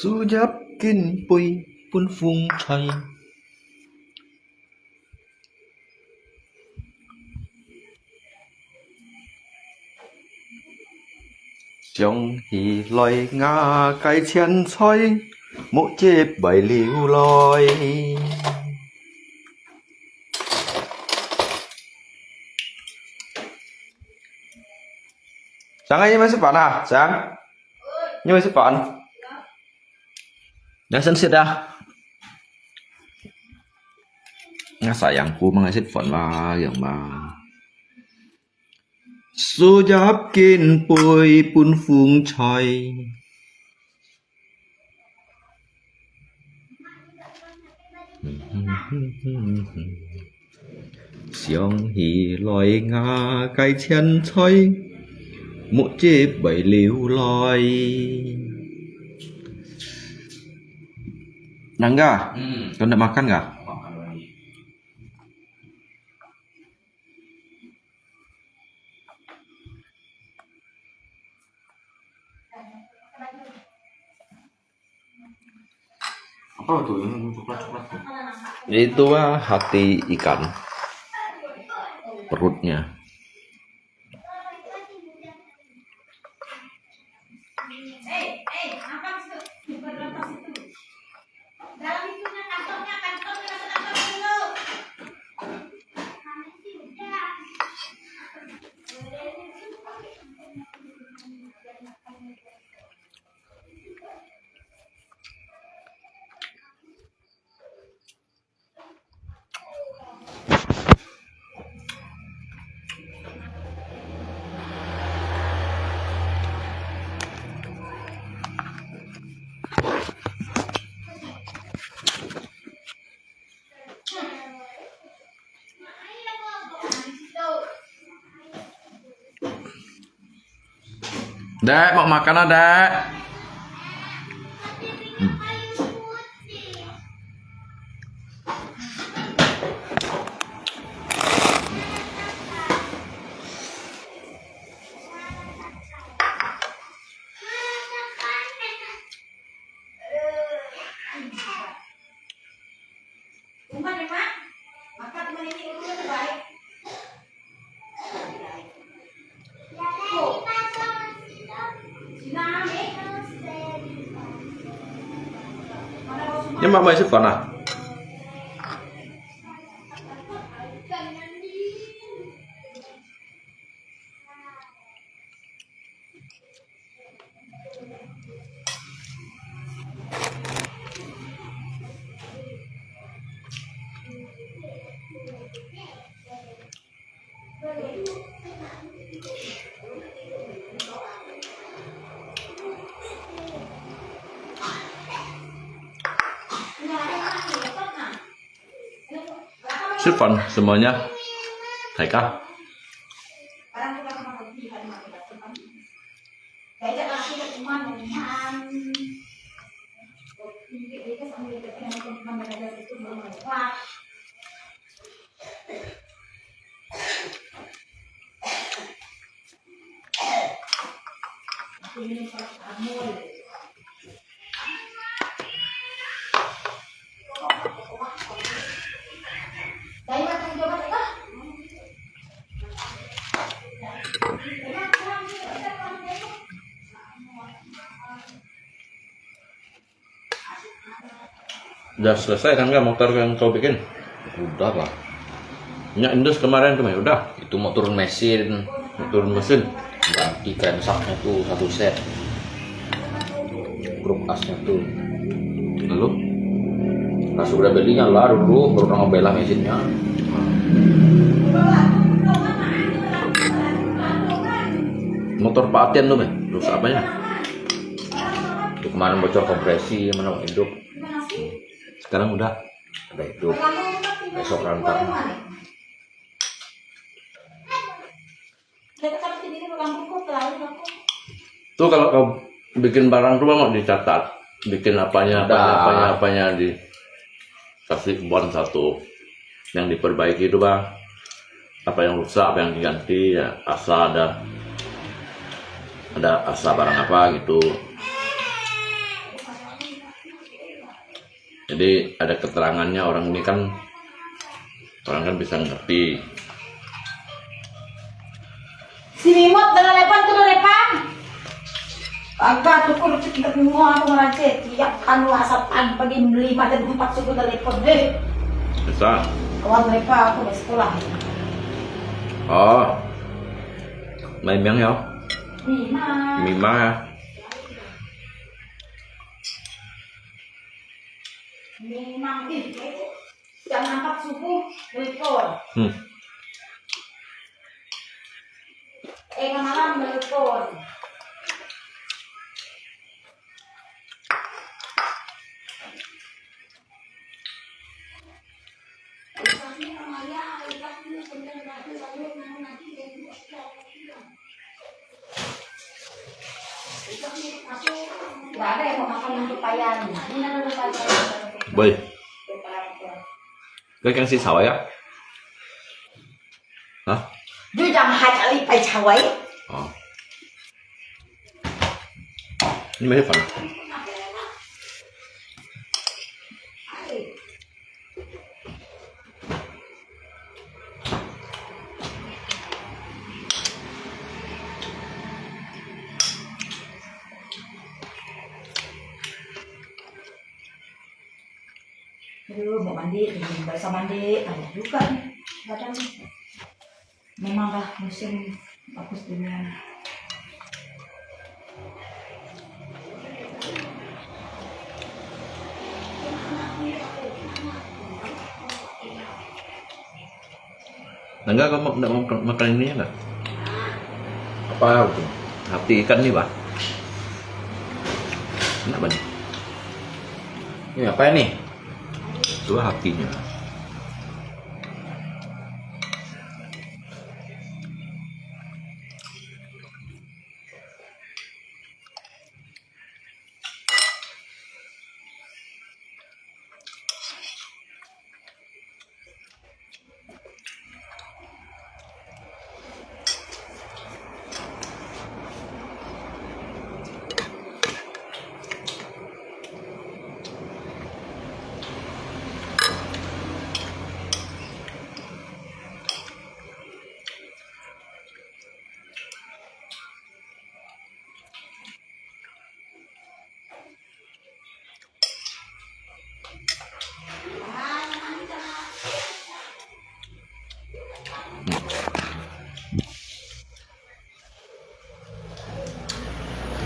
Su giáp kinh bùi bún phung chay. Trong hì loài ngà cái chén xoay, mộ chếp bảy liu loi. Sáng anh masih pan à? Sáng? Nhưng masih pan? Dah sunset dah. Nga sayangku mengasih phone mà yang mà. Su giáp kinh bùi bún phung chay. Xiong hì loài ngà cái chén xoay, mộ chếp bảy liu loi. Nangga, kau nak makan nggak? Makan lagi. Apa tuh yang coklat-coklat tuh? Itu hati ikan, perutnya. Dek, mau makan Dek? Nhưng mà mày xếp còn à? Sipon semuanya. Haika. Udah selesai kan nggak motor yang kau bikin? Udah Pak. Minyak indus kemarin tuh, udah. Itu mau turun mesin, Turun mesin. ganti krensaknya tuh satu set. Grup asnya tuh. Lalu Pas udah belinya lah dulu baru ngebela mesinnya. motor Pak Atian tuh, rusak apanya? Itu kemarin bocor kompresi mana hidup. Sekarang udah. Udah hidup. Besok rantar. Tuh kalau kau bikin barang rumah mau dicatat, bikin apanya di kasih bon satu, yang diperbaiki itu Bang, apa yang rusak, apa yang diganti, ya asa ada asa barang apa gitu. Jadi ada keterangannya orang ini kan bisa ngerti. Si Mimot dengan lepan tuh lepan. Agak tuh kudu kita semua aku ngeracet. Tiap kan wasapan pagi 5 dan 4 suku telepon deh. Bisa. Kawan lepa aku di sekolah. Oh. Main yang ya. Mima. Mima ya. Memang jam 4 subuh telepon. Malam telepon. Gak ada yang mau makan yang kepayan. Ini ada kepayan. Boy. Cái căn xin sỏi á. Hả? Đưa rằng hai trả lý phải chào ấy. Nhưng mà hết phần. Aduh, mau mandi, bisa mandi, ada juga nih, kadang memang lah musim bagus dunia. Enggak, kamu enggak mau makan ini ya enggak? Apa itu? Hati ikan nih, Pak. Enak banget. Ini apa ini? Itu hatinya.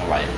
Apa ya?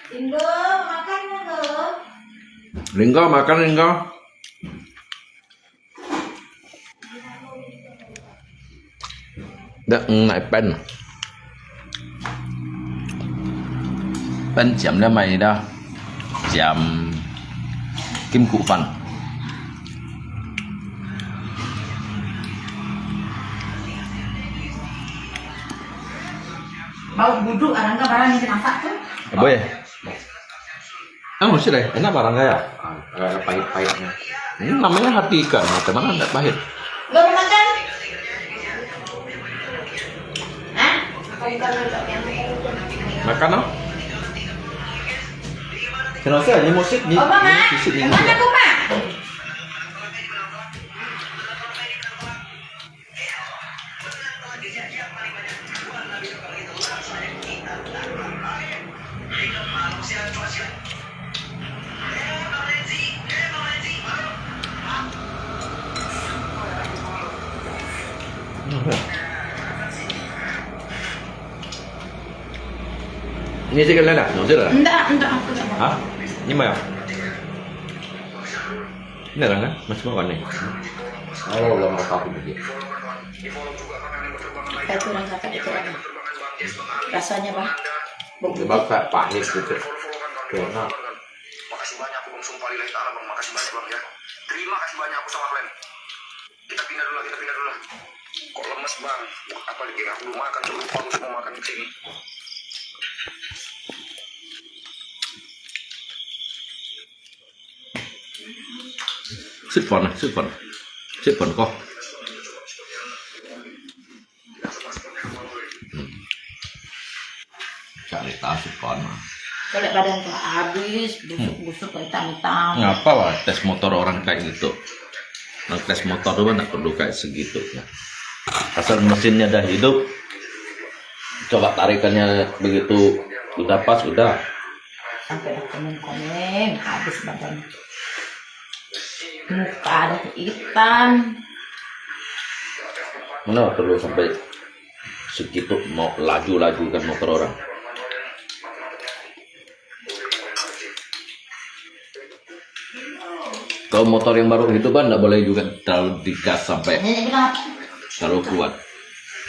Indo, makan Indo. Ringgo, makan Ringgo. Đó, này pen. Pen chấm ra mày đó. Chấm kim cụ phần. Bau buduk, ada nggak barang yang masak tuh? Boy. Ah, masih deh. Enak barang ya? makan. Ada pahit-pahitnya. Namanya hati ikan, mana enggak pahit. Gak mau makan? Hah? Makan ah. Kenapa ini musik ni? Oh, Mama. Musik ni. Mana aku, Mak? Ini sih kalian nak, nggak lah. Enggak, aku tak mau. Hah? Ini mana? Ini kan? Masih makan nih. Oh, belum mau aku begitu. Kayak kurang kakak itu lagi. Rasanya, Bang. Sebab kayak pahit gitu. Enak. Makasih banyak aku Bang, sumpah lillahi ta'ala Bang, makasih banyak Bang ya. Terima kasih banyak aku sama kalian. Kita pindah dulu lah. Kok lemes Bang? Apalagi aku belum makan, coba aku semua makan di sini. Sip phone kok. Cari tahu sip phone. Kalau badan tuh habis, busuk-busuk, hitam-hitam. Ngapa wah tes motor orang kayak gitu? Nah, tes motor tuh nggak perlu kayak segitu ya. Asal mesinnya dah hidup, coba tarikannya begitu udah pas udah. Sampai ada komen-komen, habis badan. Muka ada hitam. Mana perlu sampai segitu mau laju-laju kan motor orang. Kalau motor yang baru hidupan nggak boleh juga terlalu digas sampai Nenek bilang apa? terlalu kuat.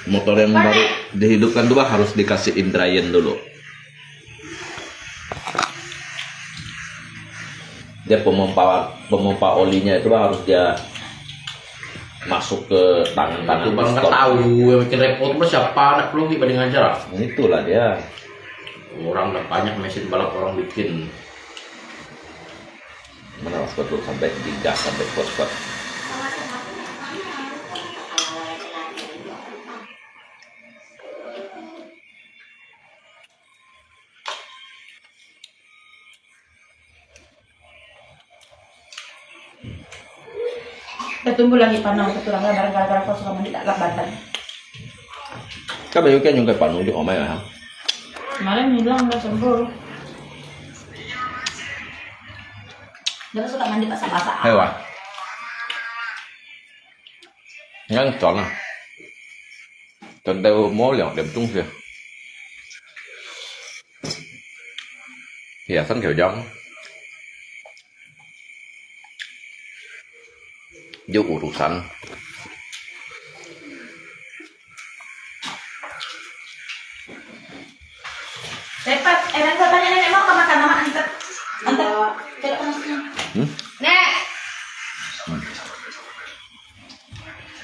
Motor yang baru dihidupkan tuh Bang, harus dikasih indrayan dulu. Dia pemompa olinya itu Bang, harus dia masuk ke tangan-tangan Itu Bang nggak pistol. tahu yang bikin repot mah siapa anak lu dibanding aja lah. Itulah dia. Orang udah banyak mesin balap orang bikin. Mana mas betul sampai digas sampai kuat-kuat. Kita tunggu lagi panang ketulang gara-gara kau suka mandi tak badan. Kan banyak kan yung kay Panu di omay ha. Kemarin bilang udah sembuh. Dia suka mandi basah-basah. Hay wa. Ngang chọn à. Tuần đều mố liệu điểm trung kìa. Dạ sẵn kiểu giống. Vô urusan. Cepat, nanti tanya nenek mau makan sama antar. Tidak masuknya. Nek.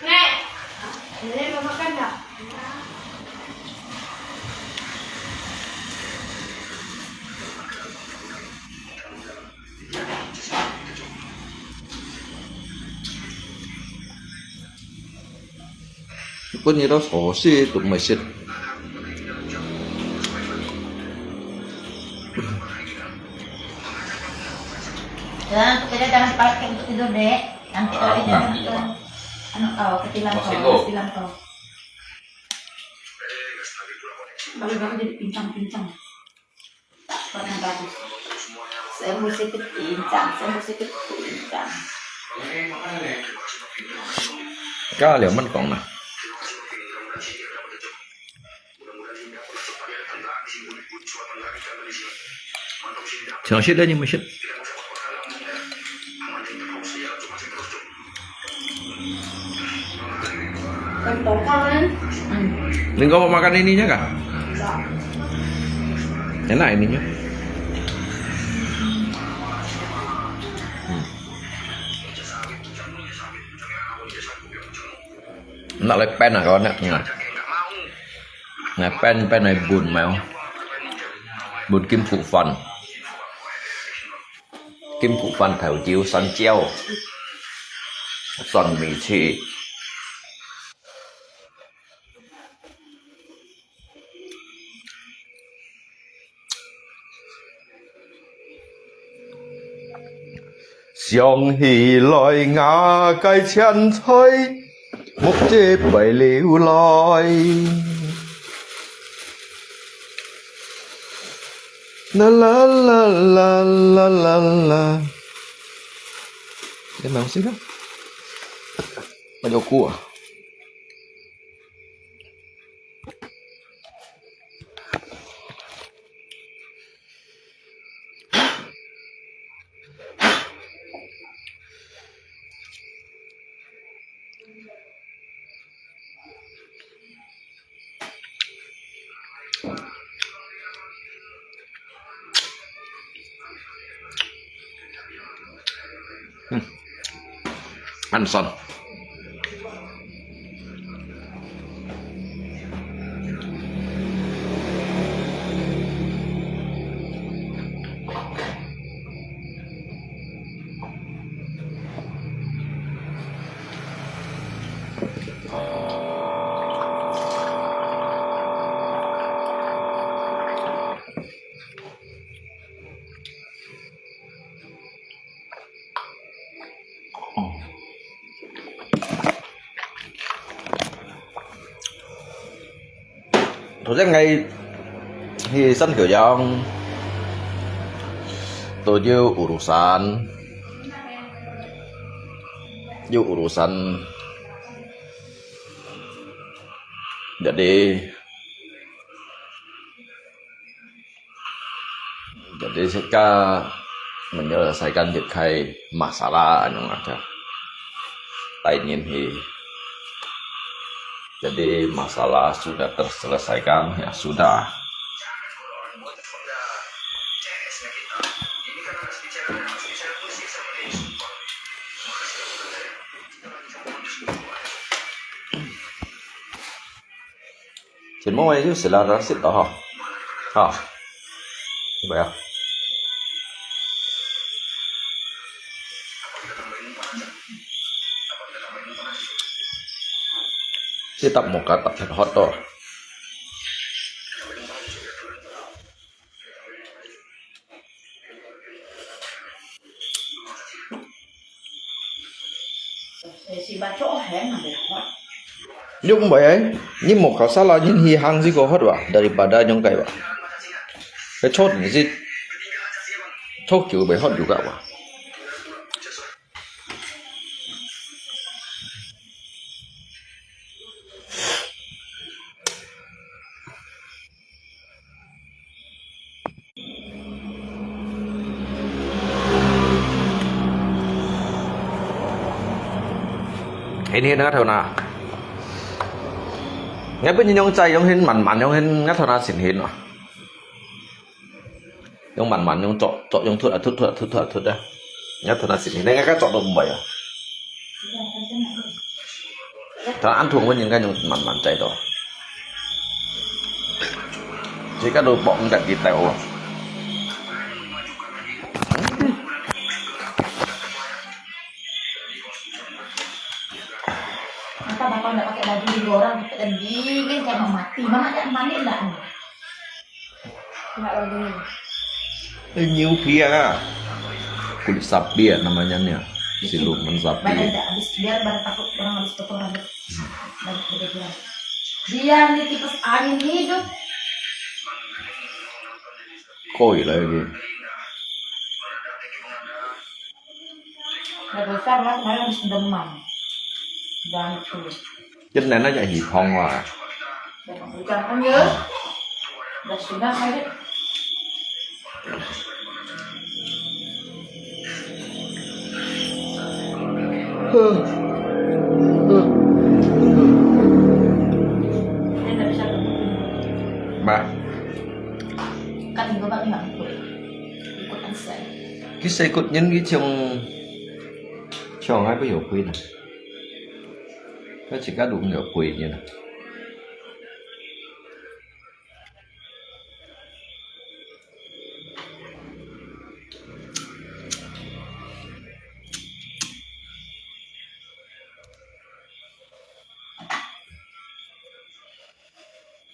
Nek. Nenek mau makan nggak? Pun như đó sổ xí tụi mày xịt. Kita jangan dipakai untuk tidur dek. Nanti kalau ini anu kau ketilang kau. Kalau kamu jadi pincang-pincang. Tak pernah bagus. Saya mesti pincang. Cá liệu mất còn nè. Nó xịt đấy nhưng mà xịt. Đừng có makan ininya kah? Enak ininya. Nó lại pen à các bạn ạ. Này pen này bùn mèo. Bùn kim phụ phần. Kim Phụ Văn Thảo Chiếu Săn Treo Son Mì Chi Xiong hì lòi ngà cái chân thôi Mục chế bảy liu lòi La la la la la la la Em nào xíu đó Bao nhiêu cua à? Ăn son Tôi rất ngay thì sân kiểu dòng tôi yêu urusan jadi jika menyelesaikan berbagai masalah yang ada lainnya jadi masalah sudah terselesaikan ya sudah. Trên môi chứ sẽ là xịt đó hả? Hả? Như vậy à? Sẽ tập một cái tập thật hot đó. Si ba chỗ hẻm mà để hot. Yung vậy nhưng một khảo sát là những hi hang gì có hot wa daripada những cái wa. Cái chốt này gì? Chốt kiểu bị hot juga wa. Ini na thau na ngay bên những chay những hình mặn những hình ngắt thau na xỉn hình à những mặn những chọ những thut đấy ngắt thau na xỉn hình ngay cái chọ đồng bầy à thằng ăn thuồng với những cái những mặn chay đó chỉ các đồ bọng đặt đi tèo à Maka bapak nggak pakai baju digoreng, dan dingin kayak mau mati. Mama ada mandi enggak? Enggak lagi. nhiều kia kulit sapi ya namanya nih siluman sapi Badan enggak habis biar badan takut orang habis potong rambut. Dan kebetulan dia nih tikus angin hidup. koi lagi Udah besar lah kemarin habis demam. Dan itu. chân này nó chạy hỉ phong hòa Dan bukan kan ya? Udah sudah kali. Dia nggak bisa ba kan gue balik nggak ikutan saya. cái xe cột nhân cái trong ai có hiểu quy này nó chỉ có đủ hiểu quy như này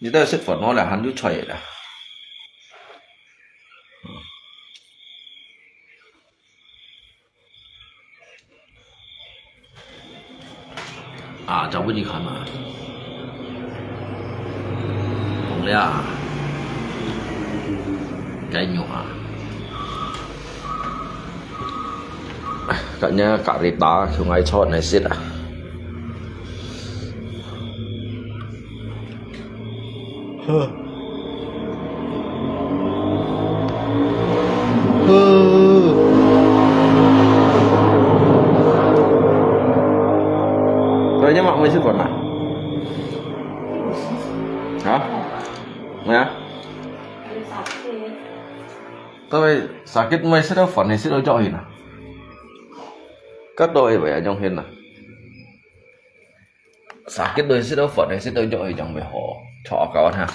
Như ta xếp phận nó là hắn chút trời là à cháu cái gì khẩn mà không lẽ à cái nhỏ cả nhà cả rít đá không ai chọn này xịt à rồi nhá mọi người xịt phận à hả nghe tôi sakit mấy xịt đâu phận này xịt đâu cho hình à các đôi vậy ở trong hình à sakit đôi xịt đâu phận này xịt đâu cho hình trong về họ cho các bạn ha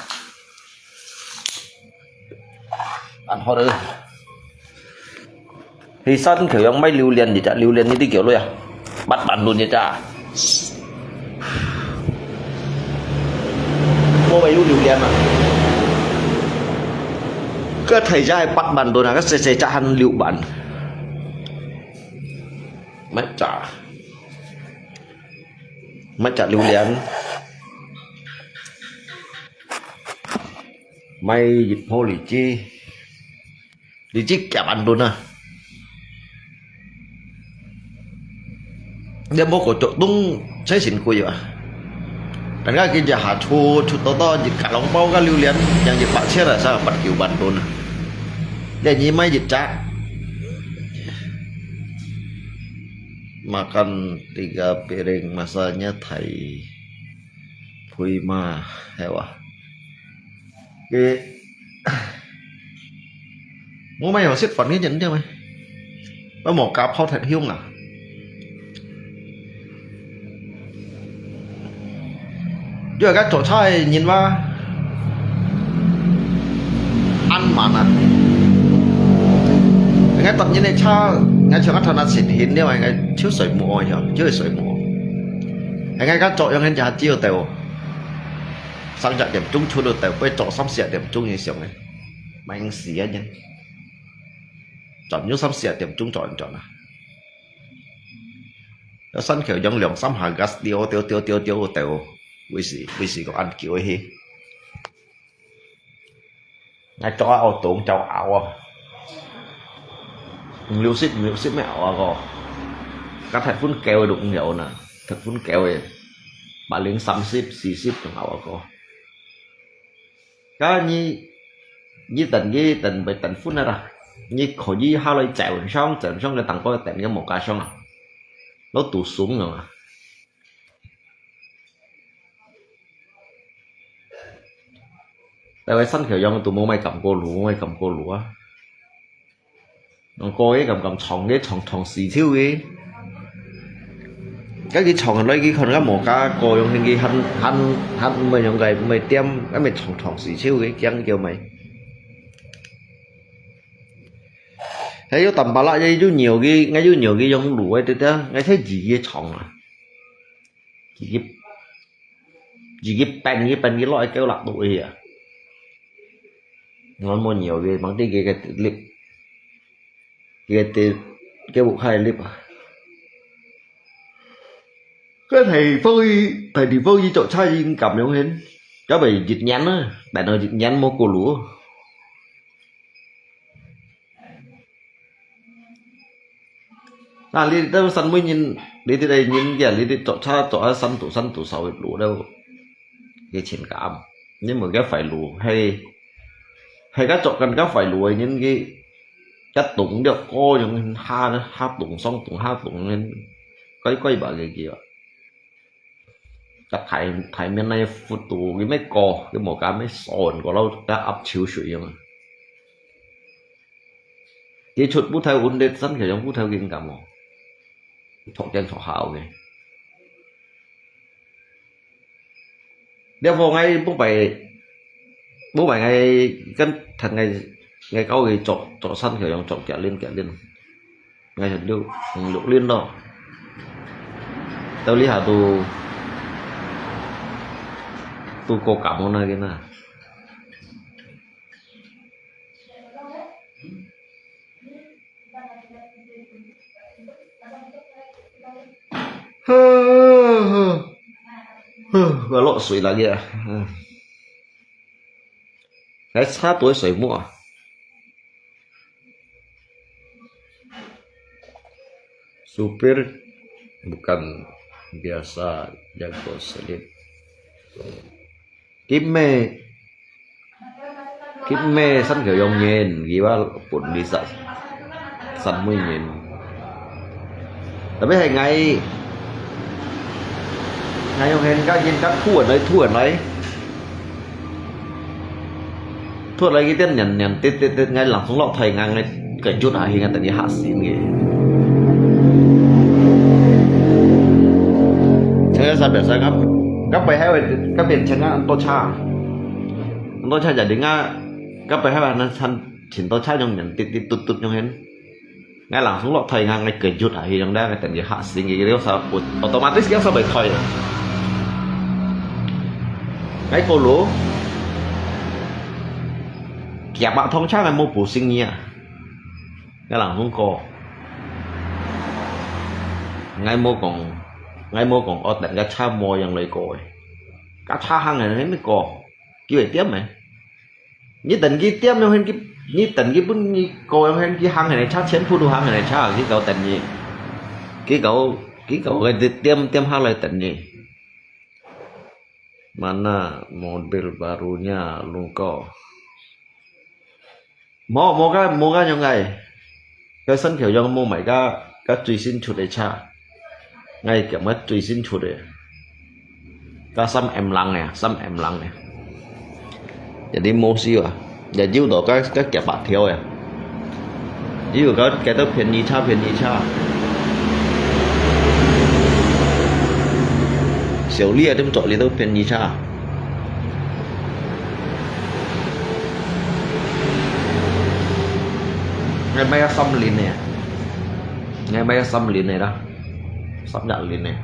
ăn họ ơi thì sân kiểu giống mấy lưu liền gì chả lưu liền như tí kiểu luôn à bắt bạn luôn như chả mua mấy lưu liền mà cái thời gian bắt bạn rồi là các xe chả ăn lưu bạn mấy chả lưu liền mày dịch hô lì chi kẹp ăn luôn à dia mau kocok tung saya xin kuy à dan cái kia hạ chu to dịch cả lòng bao cái lưu liên yang dịch bạn xe là sao bạn kiểu bạn luôn để như mấy dịch trá makan 3 piring masanya thầy pui ma hewa cái mua mày họ xếp phận cái nhẫn cho mày nó một cặp không thật hiung à giờ các chỗ trai nhìn vào ăn mà nè ngay tập như này cha ngay cho các thằng ăn xịt hiến nếu mà ngay chưa sợi mùa nhở chưa sợi mùa ngay các chỗ yang nhà chiêu tèo sang trận điểm trung chua được tèo quay chỗ xăm xẹt điểm trung như xỉu này mạnh xỉa nhân chọn nhớ xăm xẹt điểm trung chọn à nó sân kiểu giống lượng xăm hàng gas tiêu tèo vì gì có ăn kiểu ấy ngay cho ao tốn cháu ảo à liêu xích mẹ ảo à có các thằng phun keo đụng nhiều nè thật phun keo ấy bà lính xăm xì xíp trong ảo à có cái như tần về tần phun này ra như khỏi như hai loại chèo xong cái tặng coi tận cái một cái xong à nó tụt xuống rồi mà tại vậy sân kiểu giống tụi mua mày cầm cô lúa nó coi cái cầm chồng cái chồng xì thiếu cái chồng lấy cái con cái một cái cô dùng cái hắn mày dùng cái mày tiêm cái mày chồng xì thiếu cái chăng kiểu mày thấy tầm bà lại đây nhiều cái giống lúa ấy thế ngay thấy gì cái chồng à chỉ cái pen cái loại kêu lạc bụi à ngon mua nhiều về bằng cái clip cái bộ hai clip à cái thầy phơi với chỗ trai gì cầm giống hết cháu bị dịch nhắn á bạn ơi dịch nhắn mua cô lúa à đi đâu sân mới nhìn đi tới đây nhìn kìa đi chỗ sân tủ sầu lúa đâu cái triển cảm nhưng mà cái phải lúa hay các chỗ cần các phải lùi những cái tụng được cô những hai tụng xong tụng hai tụng nên quay bảo cái kia các thầy bên này phụ tụ cái mấy cò cái một cái mấy sòn có lâu đã ấp chiếu水mà cái chuột bút theo ổn định sẵn kiểu trong bút theo kinh cảm mà thọ chân thọ hào này đeo vào ngay bố bảy ngày cái thằng ngày câu thì chọn săn kiểu dòng chọn kẹo lên ngày thật lưu liên đó tao lý hà tù tu cô cảm ơn này cái nào và lộ sủi là gì à cái sát tuổi sủi mua supir bukan biasa jago selip Kim mê săn kiểu dòng nhìn ghi ba pun đi sẵn sẵn mới nhìn tapi ngày ông hên các nhìn các thua ở đấy thua lấy cái tiền nhận tết ngay làm xuống lọ thầy ngang này cái chút à hình ngay tại đi hạ xí nghề thế sao biết sao các bài hay các biển chân ăn to cha giả định các bài hay bạn thân chỉnh to cha trong nhận tít tụt trong hên ngay làm xuống lọ thầy ngang này cái chút à hình đang đang tại đi hạ xí nghề cái sao automatic cái sao bài thầy cái cô lúa kẹp bạn thông chắc là mua bổ sinh nhỉ cái làng không có ngay mua còn ở tận cái cha mua yang lấy còi các cha hàng này nó mới có cái về tiếp mày như tận cái tiếp nó hơn cái như tận cái bún như còi hơn cái hàng này cha chén phu đồ hàng này cha cái cậu tận gì cái cậu cái tiêm hàng lại tận gì mana mobil barunya luka mua cái như ngày cái sân kiểu do mua mấy cái truy sinh chuột để cha ngay kiểu mất truy sinh chuột để cái xăm em lăng này jadi mua siêu à giờ dư đó cái kẹp bạc theo à dư cái đó phiền gì cha小丽啊，點做你都便宜差。Ngày mai xăm liền nè, ngày mai xăm liền này đó, xăm đặt liền này.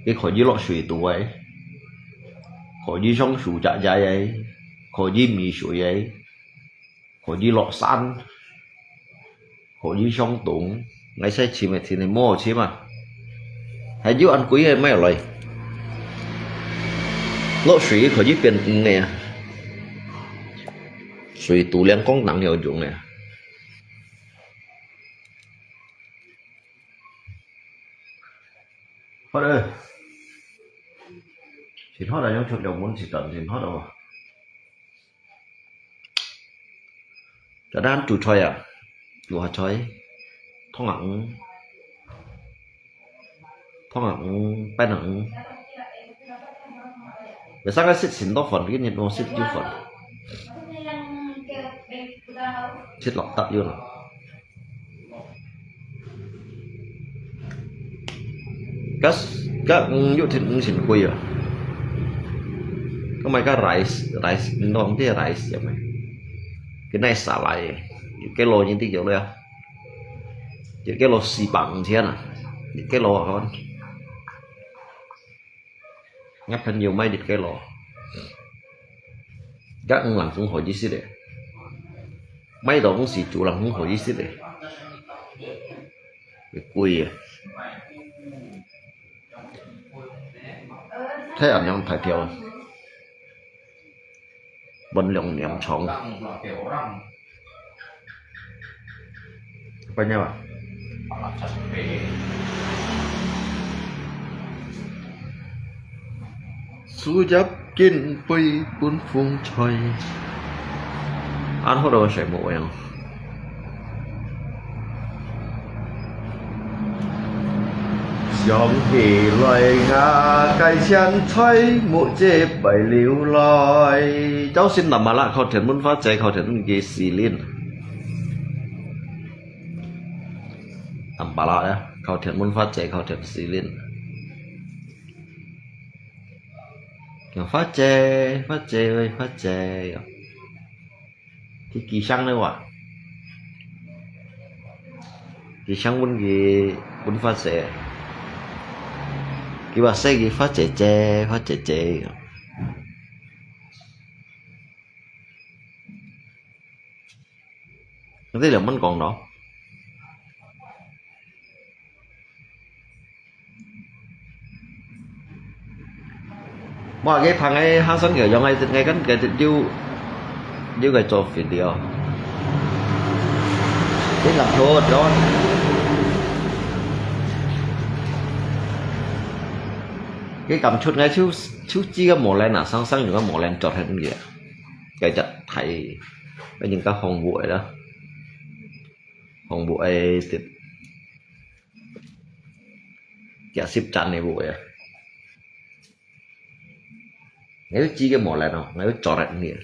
Cái khỏi dưới lọ sủi tủ ấy, khỏi dưới trong sủi dạ dày ấy, khỏi dưới mì sủi ấy, khỏi dưới lọ san, khỏi dưới trong tủ. Ngày say chỉ mà thì này mua chứ mà hãy giúp ăn quý hay mấy rồi lỗ suy khỏi giúp tiền nè suy tủ liên con nặng nhiều dụng nè hết ơi chỉ hết là những chuyện đầu muốn chỉ cần thì hết rồi cả đàn chủ chơi à chủ hạt chơi thông ẩn bay nặng để sao cái xịt xịn to phần cái nhiệt độ xịt vô phần xịt lọc tắt vô nào các dụ thịt xịn quỳ à có mấy cái rice nó không thấy rice vậy mày cái này xả lại cái lô như tí kiểu đây à cái lô xì bằng thế nào cái lô con ngắt thành nhiều mấy cái lô các ông làm cũng hỏi gì xí đấy mấy đồ cũng xì chủ làm cũng hỏi gì xí đấy cái quỳ à thế anh em phải theo bên lòng niệm chọn bao nhiêu à su giáp kinh phi cuốn phun trời ăn hết rồi sẽ mổ em dòng hỉ loài ngà cây chân thấy mụ chế bảy liu loài cháu xin làm mà lại khó thiện muốn phát chạy khó thiện gì xì liên làm bà lại á khó thiện muốn phát chạy khó thiện xì liên phát chè ơi phát chè thì kỳ sang đâu à kỳ sang muốn gì muốn phát chè cái bà xe cái phát trẻ thế là vẫn còn đó. Mà cái thằng ấy hắn sẵn kiểu ngay cái yêu cái cho video cái làm thôi đó. Cái cầm chút ngay chú chi cái mỏ lên là sang những cái mỏ lên trọt hết cái gì cái chặt thầy cái những cái hồng bụi đó, hồng bụi thì cái ship chăn này bụi à. Nếu chi cái mỏ lên nó nếu trọt hết nghĩa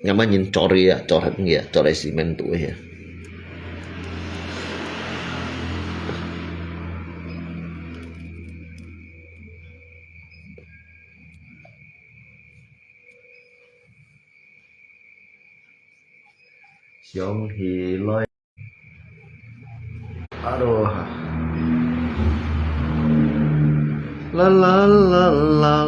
nhưng mà nhìn trọt đi à, trọt hết nghĩa trọt đây xi men tuổi à. Xong thì lôi aduh la la la la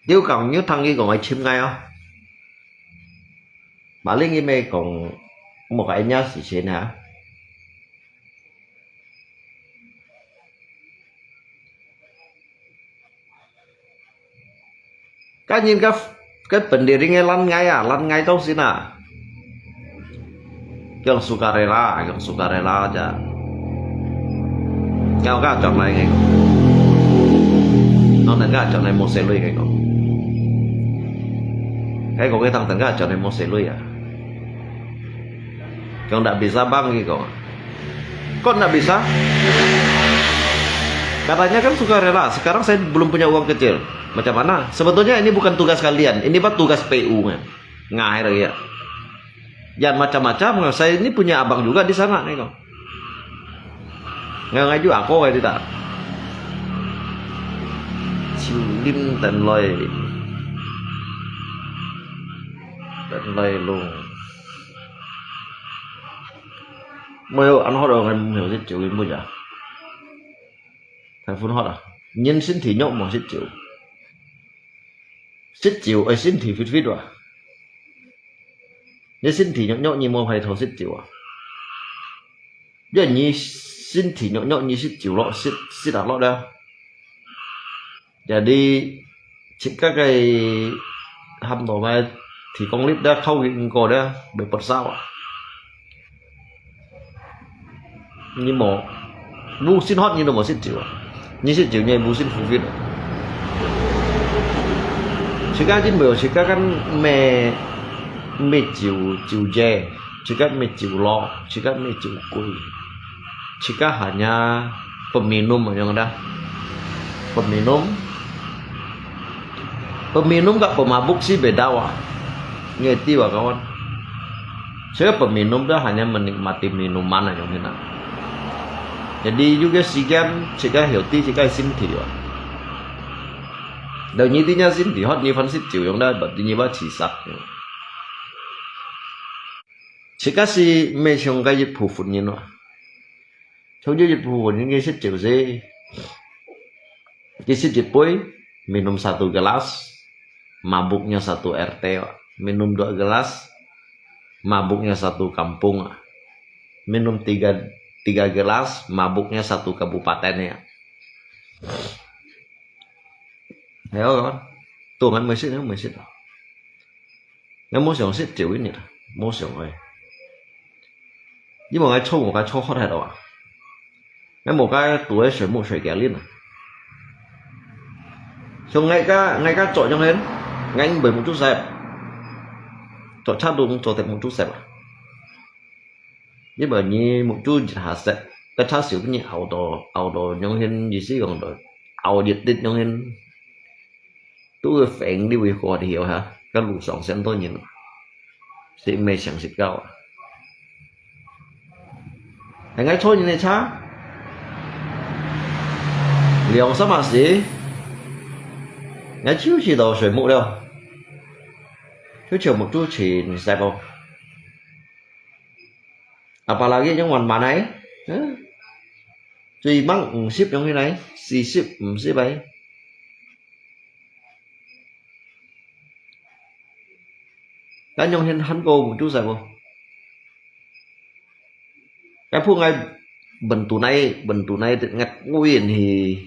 nếu còn nhớ thằng kia còn ai chim ngay không mà lên cái mê còn một cái nhá xì xì hả cái nhìn cái vấn đề này lăn ngay đâu sih na yang sukarela aja nhau các chọn này ngay nó thành các chọn này một xe lui cái thằng thành các chọn này một xe lui à kau nggak bisa bang gitu kok nggak bisa katanya kan sukarela sekarang saya belum punya uang kecil. Macam mana? Sebetulnya ini bukan tugas kalian, ini pak tugas PU kan. Ngair ya. Jangan macam-macam. Saya ini punya abang juga di sana nih kok. Nggak ngaju aku kayak tidak. Cilim dan loy luôn. Mới ăn hot rồi em hiểu rất chịu đến bây giờ. Thằng phun hot à? Nhân sinh thì nhộn mà rất chịu. Xích chịu ấy xin thì phít rồi nhớ xin thì nhọ như một phải thầu xích chịu à giờ như xin thì nhọ như xích chịu lọ xích đặt lọ đâu giờ đi chỉ các cái hầm đồ mà thì con clip đã khâu hiện cổ đó bị bật sao à như một bu xin hot như là một xích chịu à như xích chịu như bu xin phít rồi jika jika kan me chiu je, jika me chiu lo, jika me chiu kui, jika hanya peminum yang ada, peminum gak pemabuk sih beda wah, ngerti wah kawan. Jika peminum dah hanya menikmati minuman aja gitu. Jadi juga jika healthy, jika healthy wah. Đầu như tí nha xin thì hot như phân xích chịu giống đây bật như bác chỉ sạch chỉ các si mê trong cái dịch phù phụt như nó trong dịch phù phụt những cái xích chịu gì cái xích chịu bối minum 1 gelas mabuknya 1 RT minum 2 gelas mabuknya 1 kampung minum 3 gelas mabuknya 1 kabupaten ya. Thấy không? Tuần anh mới xích nó mua sòng xích chịu nhỉ, mua sòng rồi. Nhưng mà một cái cho hot hay đâu à? Cái một cái tuổi sợi một sợi kéo lên à? Xong ngay cả chọn trong lên, ngay bởi một chút dẹp, chọn chát đúng chọn thêm một chút dẹp à? Nhưng bởi như một chút hạt dẹp, cái chát xỉu như ảo đồ trong lên gì xí còn rồi, ảo nhiệt tích trong lên. Tôi phèn đi việc của hiểu hả các lũ sòng xem tôi nhìn thì mày chẳng xịt cao à thằng ấy thôi như này cha liệu sao mà gì ngay chiếu chỉ đầu水木đâu chiếu chiều một chút chỉ dẹp không apalagi yang wan manai tùy mang ship trong cái này si ship ship ấy cái nhông hen hắn cô một chút sao không cái phu ngay bần tù này tự ngặt nguyên thì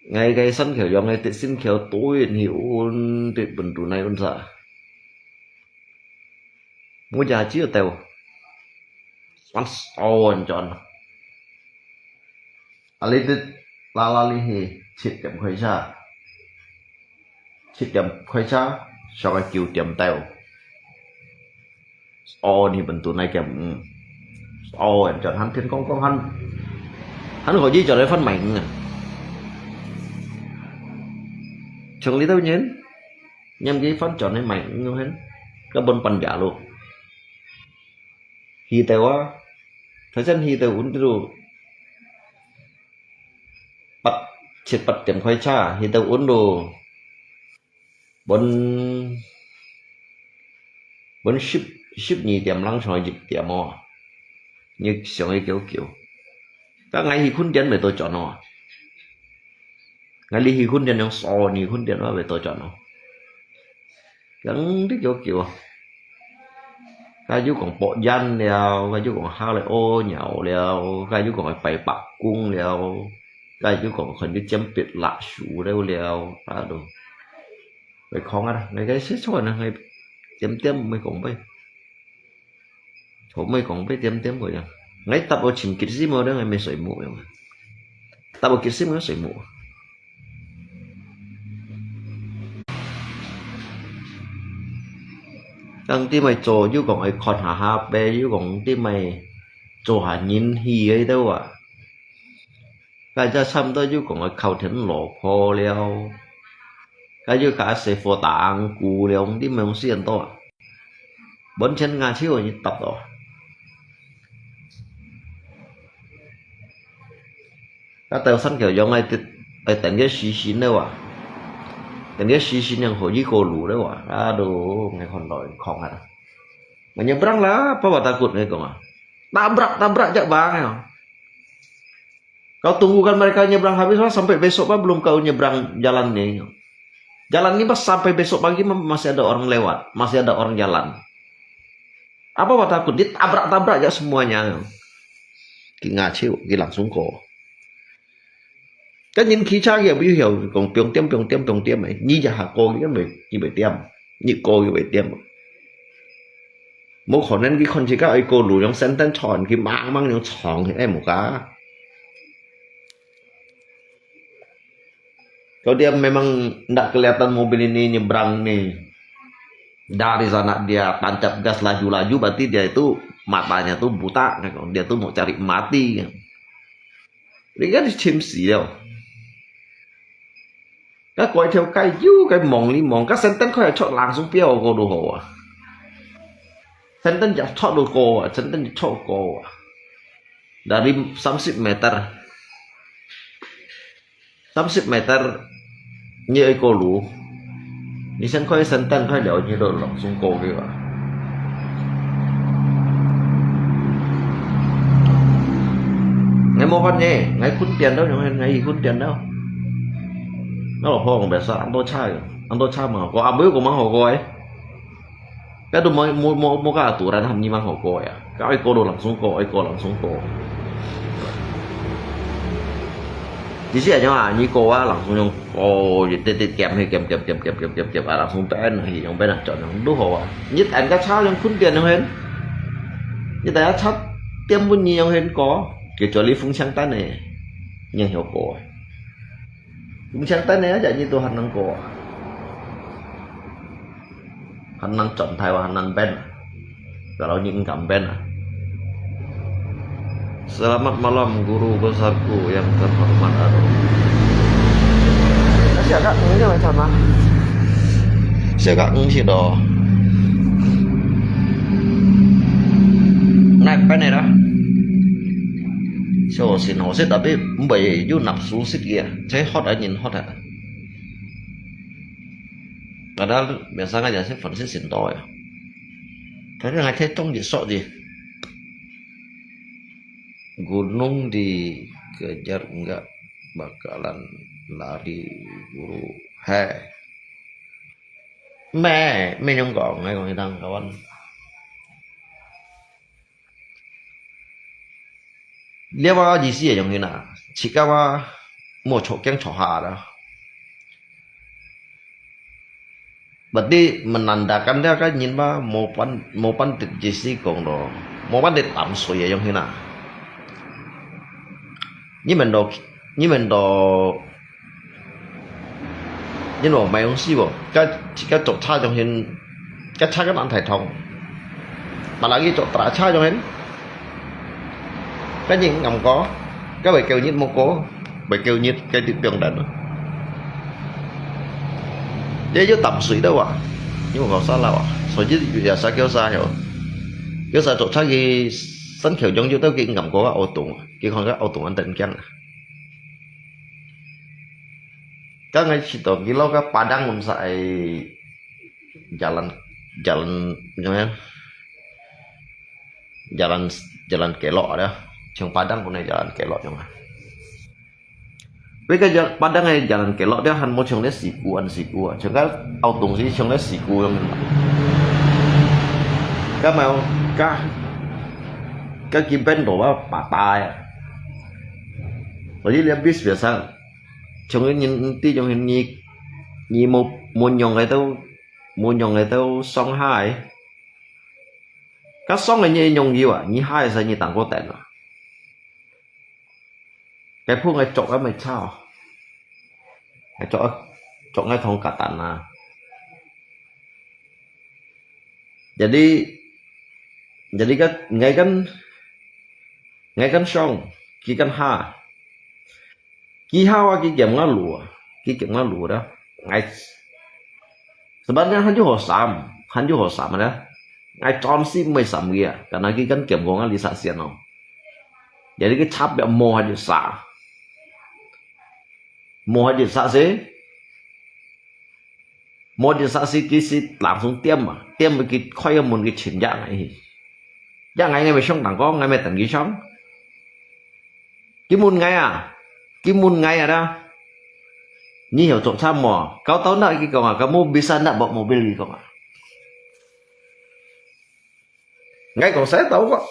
ngay cái sân kiểu do ngay tự xin kiểu tối thì ôn tự bần tù này ôn sợ ngôi nhà chưa tèo once on chọn ali tự la li thì chít chậm khoai cha cho cái kiểu chậm tèo on thì bần tù này chậm on chọn hắn thiên con hắn gọi gì cho đấy phân mảnh chẳng lý đâu nhến nhằm cái phân chọn này mảnh như hết các bên phần giả luôn hi tèo á thời gian hi tèo uống rồi bắt chết bắt tiệm khoai cha hi tèo uống đồ bốn ship nhì tiệm lăng sỏi dịch tiệm mò như xong ấy kiểu các ngày hi khun tiền về tôi chọn nó ngày li hi khun tiền trong sò ni khun tiền nó về tôi chọn nó gắn cái kiểu cái chú còn bộ danh leo cái chú còn hao lại ô nhậu leo cái chú còn phải bạc cung leo cái chú còn hình như chấm biệt lạ sủ đâu leo à đồ vậy khó á này cái xích rồi này tiêm mới còn bay chỗ mới còn bay tiêm rồi nha ngay tập ở chỉnh kịch gì mà đó ngày mới sợi mũ rồi tập ở kịch gì mà sợi mũ tăng tí mày trò chứ còn ai còn hà bé chứ còn tí mày trò hà nhìn hi ấy đâu à cái ra xăm đó chứ còn ai khâu thỉnh lọ phò leo cái chứ cả sẽ phò tạng cù leo tí mày không xiên to à bốn chân ngà chiếu như tập rồi cái tàu săn kiểu giống ai tận cái xí đâu à dan dia sisi yang hoji ko lu dah wah aduh ngai kon loi khong ah menyeberang lah apa buat takut ngai kong tabrak jak bang kau tunggukan mereka nyebrang habis sampai besok pak belum kau nyebrang jalan ini pas sampai besok pagi masih ada orang lewat masih ada orang jalan apa buat takut dia tabrak jak semuanya ki ngaciu ki langsung ko cái nhìn khí cha kia biểu hiểu còn tiêm này như giờ hạ cô cái người như vậy tiêm như cô như vậy tiêm một khả năng cái con chỉ các ai cô lùi trong sân tân tròn cái mang trong tròn thì em một cá kalau dia memang tidak kelihatan mobil ini nyebrang nih dari sana dia tancap gas laju berarti dia itu matanya tuh buta dia tuh mau cari mati dia kan chim xì đâu các gọi theo cái mong các sân tân có thể chọn làng xuống piao cô đồ hồ à sân tân chọn đồ cô à sân tân chọn cô à dari 30 meter như ấy cô lú đi sân khơi sân tân khơi đậu như đồ lỏng xuống cô kia à ngày mua con nhé ngày khún tiền đâu ngày gì khún tiền đâu nó là hoa còn bé sao ăn tôi chai mà có áo bướu của mang hồ coi cái đồ mới mua cả tủ ra làm như mang hồ coi à cái ai cô đồ làm xuống cổ ai cô làm xuống cổ chỉ sẽ nhá như cô á làm xuống nhung cô thì kèm hay kèm à làm xuống tên thì không biết là chọn không đúng hồ à nhất anh cái sao trong khún tiền không hết như thế chắc tiêm muốn nhiều hơn có kiểu cho lý phun sáng tay này nhưng hiểu cổ phun sáng tay này chạy như tôi hành năng cổ hành năng chọn thay và hành năng ben kalau những cảm ben Selamat malam guru besarku yang terhormat Arum. Saya agak ngeri macam mana? Saya agak ngeri dah. Naik pen này đó. Cho xin họ sẽ tapi bởi du nạp xuống xích kia, saya hot aja nhìn hot aja. Padahal biasanya aja sih versi sinto ya. Tapi nggak cetong di sok di gunung dikejar enggak bakalan lari buru. Mẹ nhung gọn ngay còn người ta kawan. Dia wa gì sih yang ini? Jika wa mau cokeng coha dah. Berarti menandakan dia kan nhìn ba mau pan tít gì sih còn đó, mau pan tít tạm suy ya yang ini. Nhưng mà mày không xí bộ cái chỗ cha trong hiện cái cha cái bạn thầy thông mà lại cái chỗ trả cha trong hiện cái gì ngầm có cái bài kêu nhất mong có bài kêu nhất cái tiếng đường đần để cho tầm suy đâu à nhưng mà vào sao nào à rồi chứ giờ sao kêu xa rồi kêu xa chỗ cha cái sân khều trong chỗ tới cái ngầm có ô tùng cái con cái ô tùng anh tình chăng các ngay situ gila ke Padang memsai jalan kelok dah. Trong Padang pun jalan kelok trong. Với cái Padang này jalan kelok dia han mo trong đấy siku. Trong cái ao tung sih trong đấy siku yang. Các mau các kim pen đổ vào patah ya. Jadi dia bis biasa trong cái tí trong hình như một nhông cái tao song hai các song là như nhông gì vậy như hai là như tặng có tiền à cái phu ngay chọn cái mày sao cái chọn cái thong cả tàn à jadi cái ngay kan song ki kan ha ki hawa ki kem ngalu dah ngai sebenarnya han ju ho sam dah ngai tròn si mới sam kia karena ki kan kem gong ali sa sian no jadi cái chap be mo ha di sa si ki si langsung tiêm cái khoai mun cái chuyện dạng này ngay xong đẳng có ngay mày tận cái xong cái mun ngay à đó như hiểu trộm sao mò kau tahu nak kamu bisa nak bawa mobil gitu kok ngay kalau saya tahu kok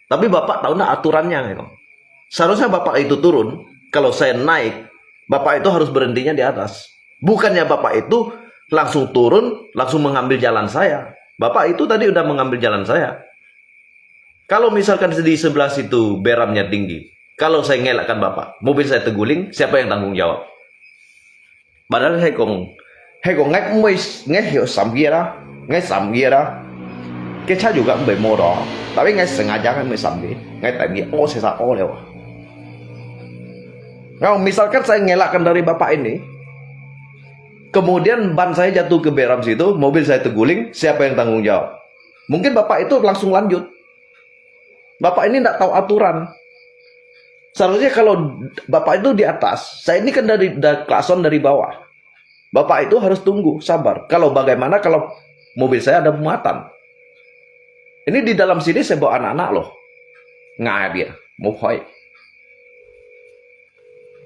tapi bapak tahu nak aturannya ngay kok seharusnya bapak itu turun kalau saya naik bapak itu harus berhentinya di atas bukannya bapak itu langsung turun langsung mengambil jalan saya bapak itu tadi udah mengambil jalan saya kalau misalkan di sebelah situ beramnya tinggi kalau saya ngelakkan bapak, mobil saya terguling, siapa yang tanggung jawab? Padahal hay còn ngay hiểu sắm kia đó, cái cha juga không bị mồ đó, tapi ngay sengaja kan mới sắm ngay tại vì saya salah lewat. Nah, misalkan saya ngelakkan dari bapak ini, kemudian ban saya jatuh ke beram situ, mobil saya terguling, siapa yang tanggung jawab? Mungkin bapak itu langsung lanjut. Bapak ini tidak tahu aturan. Seharusnya kalau bapak itu di atas, saya ini kan dari klason dari bawah. Bapak itu harus tunggu, sabar. Kalau bagaimana kalau mobil saya ada muatan? Ini di dalam sini saya bawa anak-anak loh. Nggak dia, mau hoi.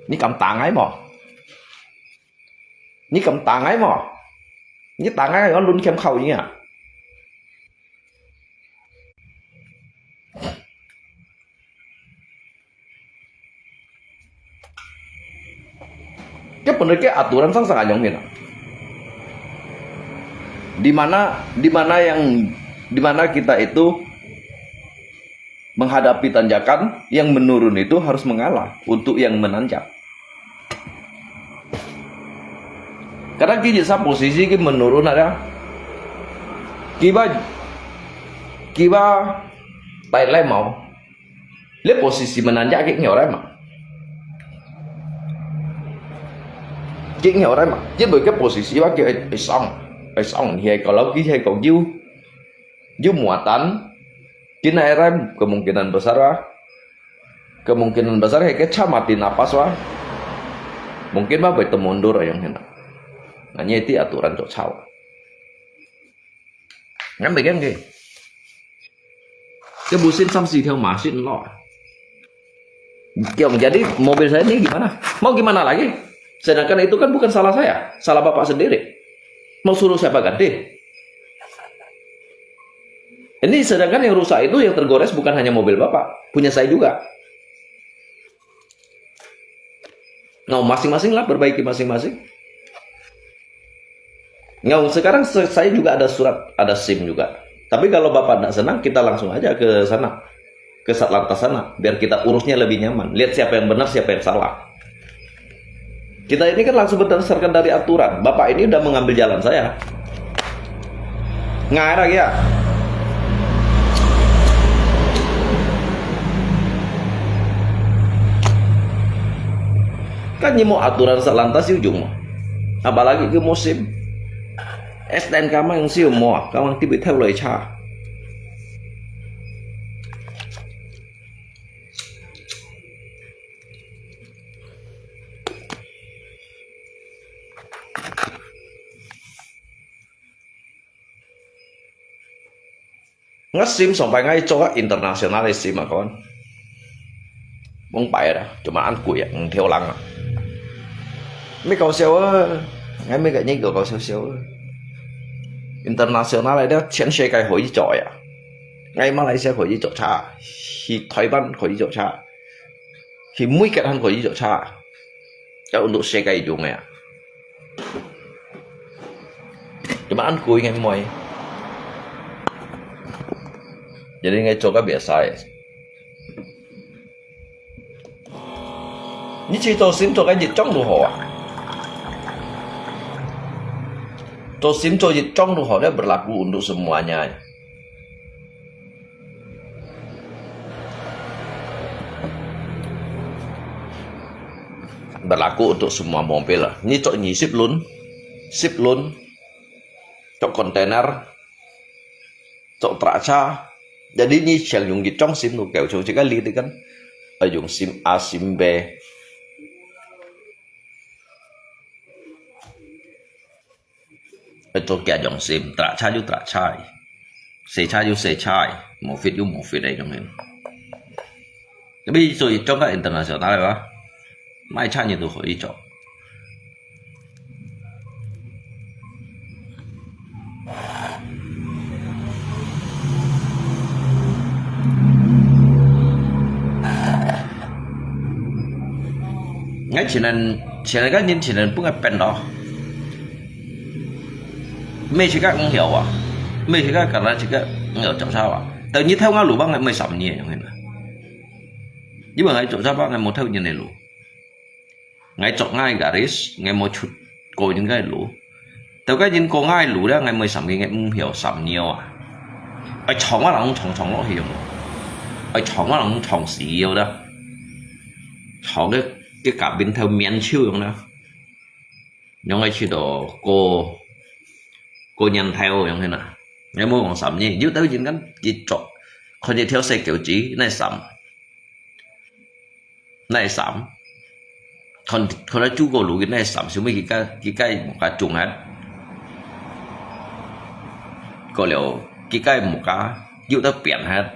Ini cầm tangai mò. Ini cầm tangai mò. Ini tangai nó luôn kem khẩu như à. Cái aturan sang sangat nyongin. Di mana kita itu menghadapi tanjakan yang menurun itu harus mengalah untuk yang menanjak. Karena kita posisi kita menurun ada kiba Thailand mau le posisi menanjak kita nyorem mah. Chị hiểu đấy mà chứ bởi cái posisi bác kêu xong thì kalau kita kalau you muatan kina RM kemungkinan besar kayak mati napas mungkin bah betul mundur yang hendak. Nah itu aturan cok caw. Ngắm bagian kì. Cái busin Samsi theo mesin lo. Jadi mobil saya ini gimana? Mau gimana lagi? Sedangkan itu kan bukan salah saya, salah bapak sendiri. Mau suruh siapa ganti? Ini sedangkan yang rusak itu, yang tergores bukan hanya mobil bapak, punya saya juga. Nah, masing-masing lah, perbaiki masing-masing. Nah, sekarang saya juga ada surat, ada SIM juga. Tapi kalau bapak tidak senang, kita langsung aja ke sana, ke Satlantas sana, biar kita urusnya lebih nyaman. Lihat siapa yang benar, siapa yang salah. Kita ini kan langsung berdasarkan dari aturan. Bapak ini udah mengambil jalan saya. Ngarang ya. Kan ini mau aturan Satlantas di ujung. Apalagi ke musim. STNK mah yang siu mau, kamu nanti bisa mulai cha. Nge-SIM sampai ngay cho các international SIM mà con. Bông bậy đó, cuma ăn củi theo lăng. Mấy cậu xeo á, ngay mấy cái nhích của cậu xeo xeo. International này đó,全世界可以做呀。ngay Malaysia可以做差，去台灣可以做差，去每個人可以做差。Kalau untuk世界用呀. Cuma ăn củi ngay mọi. Jadi ngay cho các biasa ya. Ini cerita SIM cho cái dịch trong đồ họ. Cho SIM cho dịch trong đồ họ dia berlaku untuk semuanya. Berlaku untuk semua mobil lah. Ini cok nyi ship loan, cok kontainer, cok traca. Jadi ini yang dùng dịch trong SIM đồ kiểu cho chỉ cái ly thì kan, dùng SIM A, SIM B. Itu kayak dòng SIM, traca ju traca, secha ju secha, mofit ju mofit đấy trong này. Tapi rồi trong các international là mai cha như tôi khỏi chọn. Ngay chỉ là các nhân chỉ là bức pen đó. Mấy chỉ các không hiểu à? Mấy chỉ các cả là chỉ các hiểu chọn sao à? Tự nhiên theo ngã lũ băng ngày 16 nhiều như thế. Nhưng mà ngày chọn sao băng ngày một theo như này lũ. Ngày chọn ngay garis, ngày một chút cô những cái lũ. Từ cái những cô ngay lũ đó ngày 16 ngày không hiểu sắm nhiều à? Ở chọn á là không chọn nó hiểu. Ở chọn á là không chọn xí yêu đó. Chọn cái cả bên theo miền chiêu giống đó. Nhưng ngày chỉ đồ cô nhận theo giống thế nào. Ngày mua còn sắm nhỉ, dưới tới những cái gì chọn. Còn như theo xe kiểu chỉ này sắm. Còn nó chú cô lũ cái này sắm xuống mấy cái một cái trùng hết. Có liệu cái một cái dụ ta biển hết.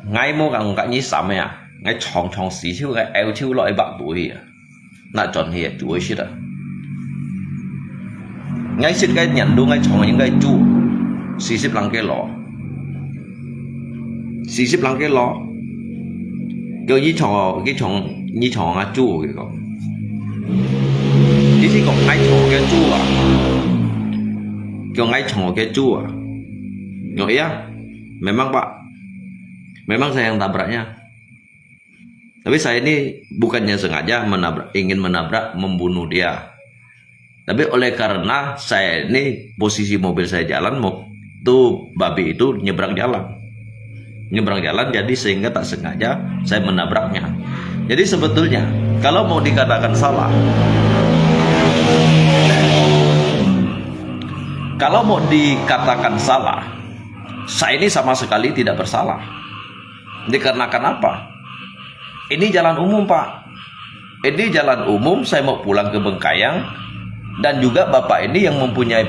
Ngay mua càng cái như sắm à. Ngay chọn xí chiêu cái eo chiêu loại bạc tuổi à. Lại chọn hiện chú ấy xí đó. Ngay xí cái nhận đúng ngay chọn những cái chú. Xí xếp lăng cái lọ. Xí xếp lăng cái lọ. Kiểu như chọn á chú kìa con. Ý xí còn ngay chọn cái chú à. Kiểu ngay chọn cái chú à. Nggak ya? Memang Pak. Memang saya yang tabraknya. Tapi saya ini bukannya sengaja ingin menabrak, membunuh dia. Tapi oleh karena saya ini posisi mobil saya jalan, tuh babi itu nyebrang jalan, jadi sehingga tak sengaja saya menabraknya. Jadi sebetulnya kalau mau dikatakan salah, saya ini sama sekali tidak bersalah. Dikarenakan apa? Ini jalan umum Pak. Ini jalan umum, saya mau pulang ke Bengkayang. Dan juga bapak ini yang mempunyai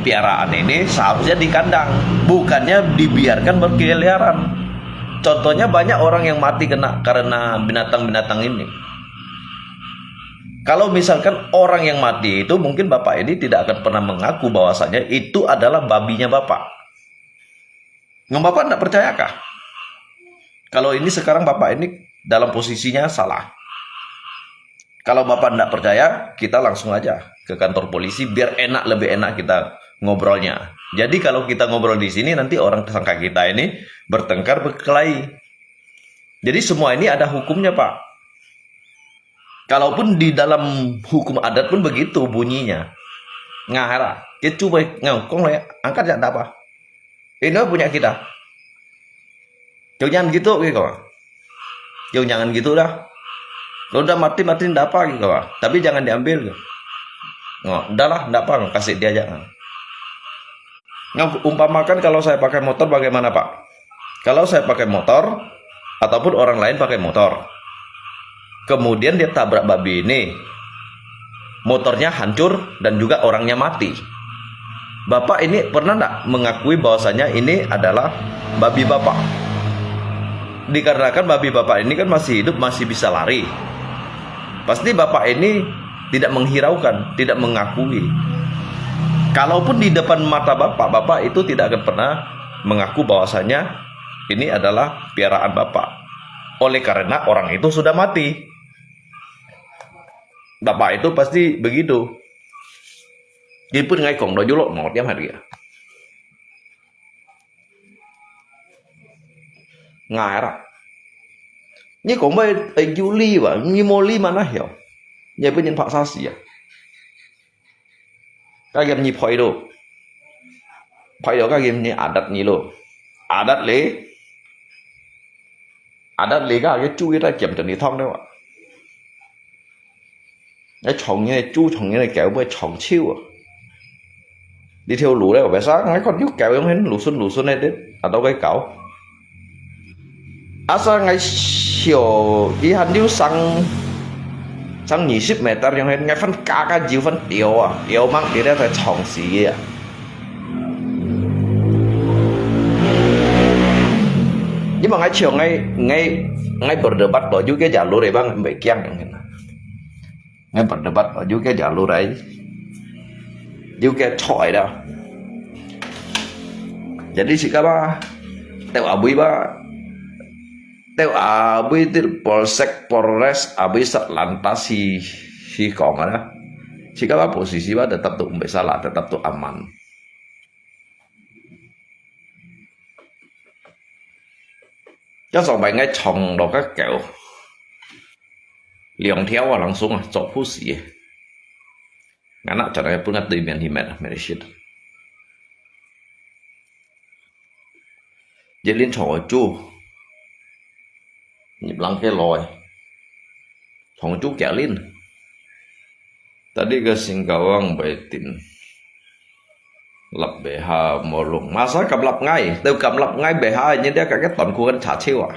piaraan ini seharusnya di kandang, bukannya dibiarkan berkeliaran. Contohnya banyak orang yang mati karena binatang-binatang ini. Kalau misalkan orang yang mati itu, mungkin bapak ini tidak akan pernah mengaku bahwasanya itu adalah babinya bapak. Bapak tidak percayakah? Kalau ini sekarang bapak ini dalam posisinya salah. Kalau bapak tidak percaya, kita langsung aja ke kantor polisi biar lebih enak kita ngobrolnya. Jadi kalau kita ngobrol di sini nanti orang tersangka kita ini bertengkar berkelahi. Jadi semua ini ada hukumnya, Pak. Kalaupun di dalam hukum adat pun begitu bunyinya. Ngahara, kita coba ngangkong lah ya, angkat ya, tak apa. Ini punya kita. Kau jangan gitu, gitu. Kau jangan gitu dah. Kalau udah mati enggak apa gitu, Pak. Tapi jangan diambil. Udahlah, enggak apa, kasih dia aja. Umpamakan kalau saya pakai motor bagaimana, Pak? Kalau saya pakai motor ataupun orang lain pakai motor, kemudian dia tabrak babi ini, motornya hancur dan juga orangnya mati. Bapak ini pernah enggak mengakui bahwasanya ini adalah babi bapak? Dikarenakan babi bapak ini kan masih hidup, masih bisa lari. Pasti bapak ini tidak menghiraukan, tidak mengakui. Kalaupun di depan mata bapak, bapak itu tidak akan pernah mengaku bahwasanya ini adalah piaraan bapak. Oleh karena orang itu sudah mati. Bapak itu pasti begitu. Jadi pun ngay cổng đó vô lộ một hạt kìa. Ngài đó. Như cũng bây Yuli và như Molly mà nó hiểu. Như bây nhân phạ xa xỉ à. Các game như phoi đồ. Phoi đồ các game như adat như lô. Adat các cái chú ta kiểm trần đi thông đâu ạ. Cái chồng như này, chú chồng như này kéo với chồng chiêu à. Đi theo lũ đây ở sáng ngay con nhúc kéo em hết lũ xuân này đến ở đâu cái cậu asa ngay chiều đi hành điếu sang 20 meter yang hết ngay phân cá chiều phân điều mang đi ra phải chồng xì à. Nhưng mà ngay chiều ngay berdebat ở dưới cái jalur này bang bị kiang ngay berdebat ở dưới cái jalur đấy. Juga coy dah. Jadi si kaba teo abui di polsek polres abui satlantas si kong ada. Si kaba posisi ba tetap tu salah, tetap tu aman. Cho xong bài ngay chồng đồ các kiểu liền theo và langsung chọc phút xỉ. Anak caranya pun nggak demikian himat mereshit. Jadi chồng chú nhịp lăng cái lòi chồng chú kẹo lên. Tadi ke Singkawang baitin lập bể hà mồ lùng masa cầm lập ngay từ cầm lập ngay bể hà như thế cả cái toàn khuôn trả chiêu à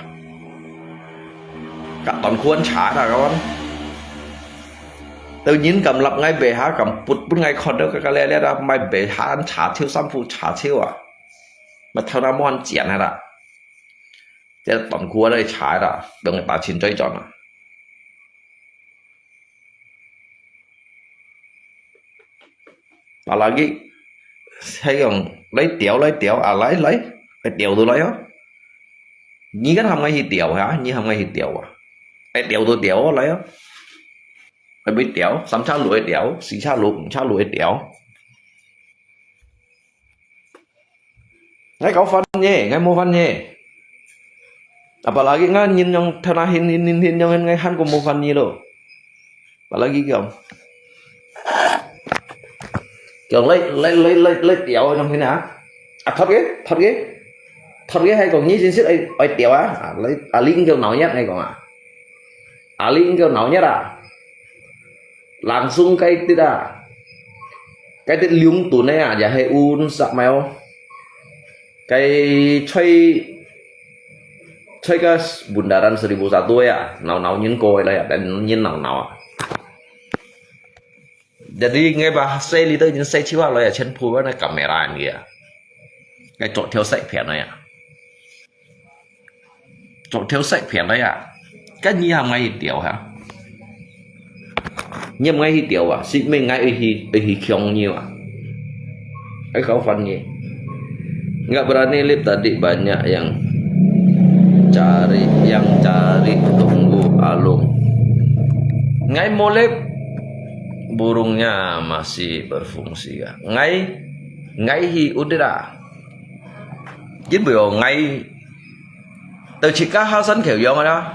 cả toàn khuôn trả là các bạn. Tự nhiên cầm lập ngay bể há cầm bút ngay con đó cái lẽ ra mai bể há ăn trả chiêu xăm phụ trả chiêu à mà theo nó muốn chén hay là cái tổng cua đây trả là đừng người ta chín chơi chọn à và lagi hay còn lấy tiểu à lấy tiểu tôi lấy á nhí cái không ngay thì tiểu hả nhí không ngay thì tiểu à cái tiểu tôi tiểu lấy á phải biết tiểu, sắm cha lụi tiểu, xí cha lụi cũng cha lụi tiểu. Ngay kau fan nhé, ngay mua fan nhé. Apalagi ngay nhìn yang thana hin yang ngay han ko mua fan nhé lo. Apalagi kau. Kau lấy tiểu trong thế nào? À thật ghế hay còn nhí xin xích ai tiểu á, lấy linh kau nào nhất hay còn à? Linh kau nào nhất à? Langsung kayak liung tunai aja hay un sak mèo cái chơi cái bundaran 1001 ya nào nhìn coi đây dan nhìn nào Jadi ngay bahasa itu yang saya ciwa lo ya chen pu na kamera ni ya. Cái chỗ theo sạch phiền này à. Chỗ theo sạch phiền này à. Cái gì hàng ngay tiểu hả? Nhưng ngay tiểu à, xin mình ngay hi khiong nhiều à. Cái kau fan ni. Enggak berani lihat tadi banyak yang cari tunggu alung. Ngay molep burungnya masih berfungsi ya. Ngay hi udah. Chính vì ngay từ chỉ cả hai sân kiểu giống đó,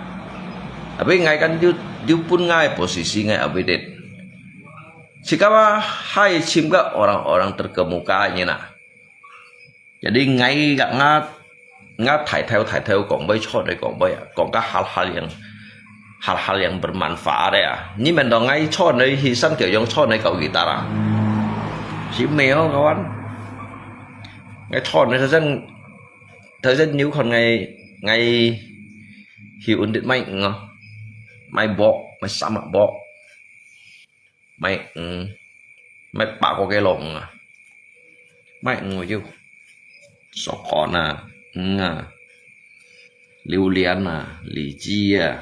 tapi ngay kan you pun ngay posisi ngay ở bên chỉ cả hai chim các orang-orang terkemuka như nào, jadi ngay gak ngat thải theo còn bây cho đây còn các hal-hal yang bermanfaat ya. Ini mendong ngay cho này hi sân kiểu giống cho này cậu guitar à, chỉ mèo kawan, ngay cho này thời gian nhiều còn ngày hiểu ổn định mạnh mày bỏ mày sao mà bỏ mày bảo có cái lồng à mày ngồi chứ sọ con à lưu liên à lý chi à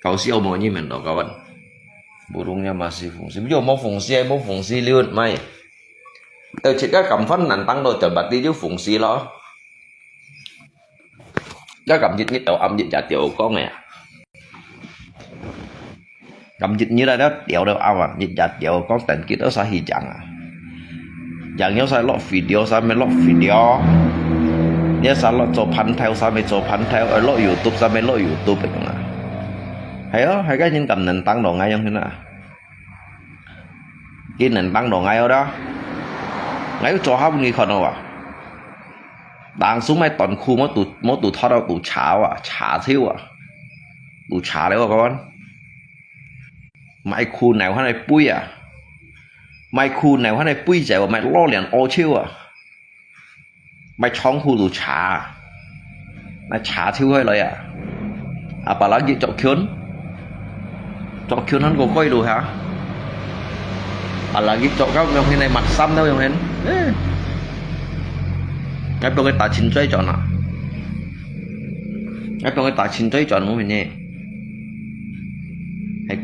kau siapa mau nyimen dong kawan, burungnya masih fungsi. Bây giờ mau fungsi liut mày. Từ chỉ các cầm phân nặng tăng rồi trở bật đi chứ fungsi lo. Các cầm dịch như tiểu âm dịch trả tiểu con này. Cầm dịch như là đó tiểu đâu ao à, dịch trả tiểu con tận kia đó sao hi chẳng à. Chẳng nhớ sao lọt video sao mới lọt video. Nhớ sao lọt cho pan theo sao mới cho pan theo, ở lọt YouTube sao mới lọt YouTube vậy à. Thấy đó, hay cái những cầm nền tăng đồ ngay không thế nào? Cái nền tăng đồ ngay ở đó, ngay cho hấp nghi còn đâu à? Đang xuống mấy toàn khu mỗi tụ thoát đâu tụ chả thiếu à? Tụ chả đấy các bạn. Mấy khu nào hắn này bui à? Mấy khu nào hắn này bui chạy và mấy lo liền ô chiêu à? Mấy chóng khu tụ chả, mấy chả thiếu hay lời à? À bà nói gì chọn khốn? Chọn kêu hắn có coi đủ hả? À lagi chọn các yang ini mặt xăm đâu yang ini. Ngay bên cái tà chín chơi chọn à? Ngay bên cái tà chín chơi chọn muốn nhỉ? Hay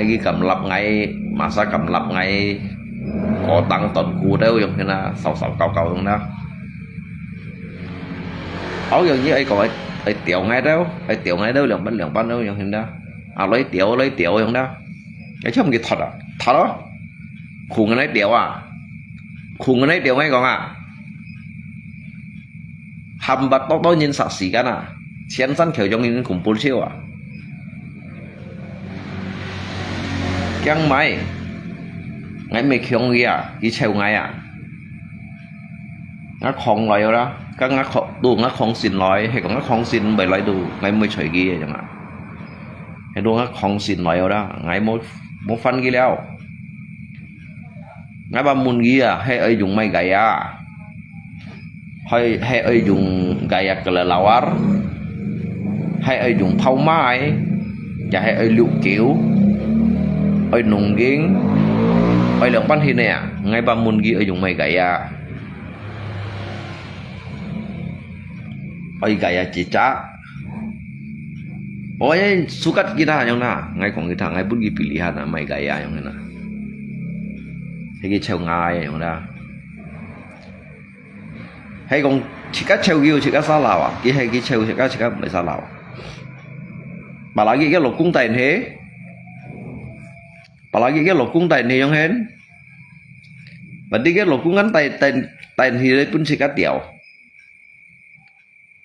cái cầm lập ngay, masa cầm lập ngay có tăng tận khu đâu yang ini sầu cầu yang đó. Áo yang như ấy có ấy tiểu ngay đâu lượng ban đâu yang ini đó. À lấy tiểu không đó, cái chứ không cái thật đó, khùng cái này tiểu ngay con à, hầm bát tóc đó nhìn sạch xì cái à, chén săn kiểu trong nhìn khủng bố siêu à, căng mày, ngay mày khiong gì à, đi treo ngay à, ngắt khong lại rồi đó, các ngắt khong xin lại hay còn ngắt khong xin bởi lại đủ ngay mới chơi gì chẳng hạn. Hay đua không xin nói đó ngay một phân ghi leo ngay ba môn ghi à hay ai dùng may gaya à hay ai dùng gaya kelelawar hay ai dùng thau mai và hay ai lụ kiểu ai nung giếng ai lượng ban thì nè ngay ba môn ghi ai dùng may gaya ai gaya chỉ trả. Oh ya sukat kita yang na ngay còn kita ngay pun pilihan na may gaya yang na hay cái treo ngay yang na hay còn chỉ có treo ghiu chỉ có sao lào à cái hay cái treo chỉ có mấy sao lào bà lại cái lục cung tiền thế bà lại cái lục cung tiền thì yang hen và đi cái lục cung ngắn tiền thì đấy pun chỉ có tiểu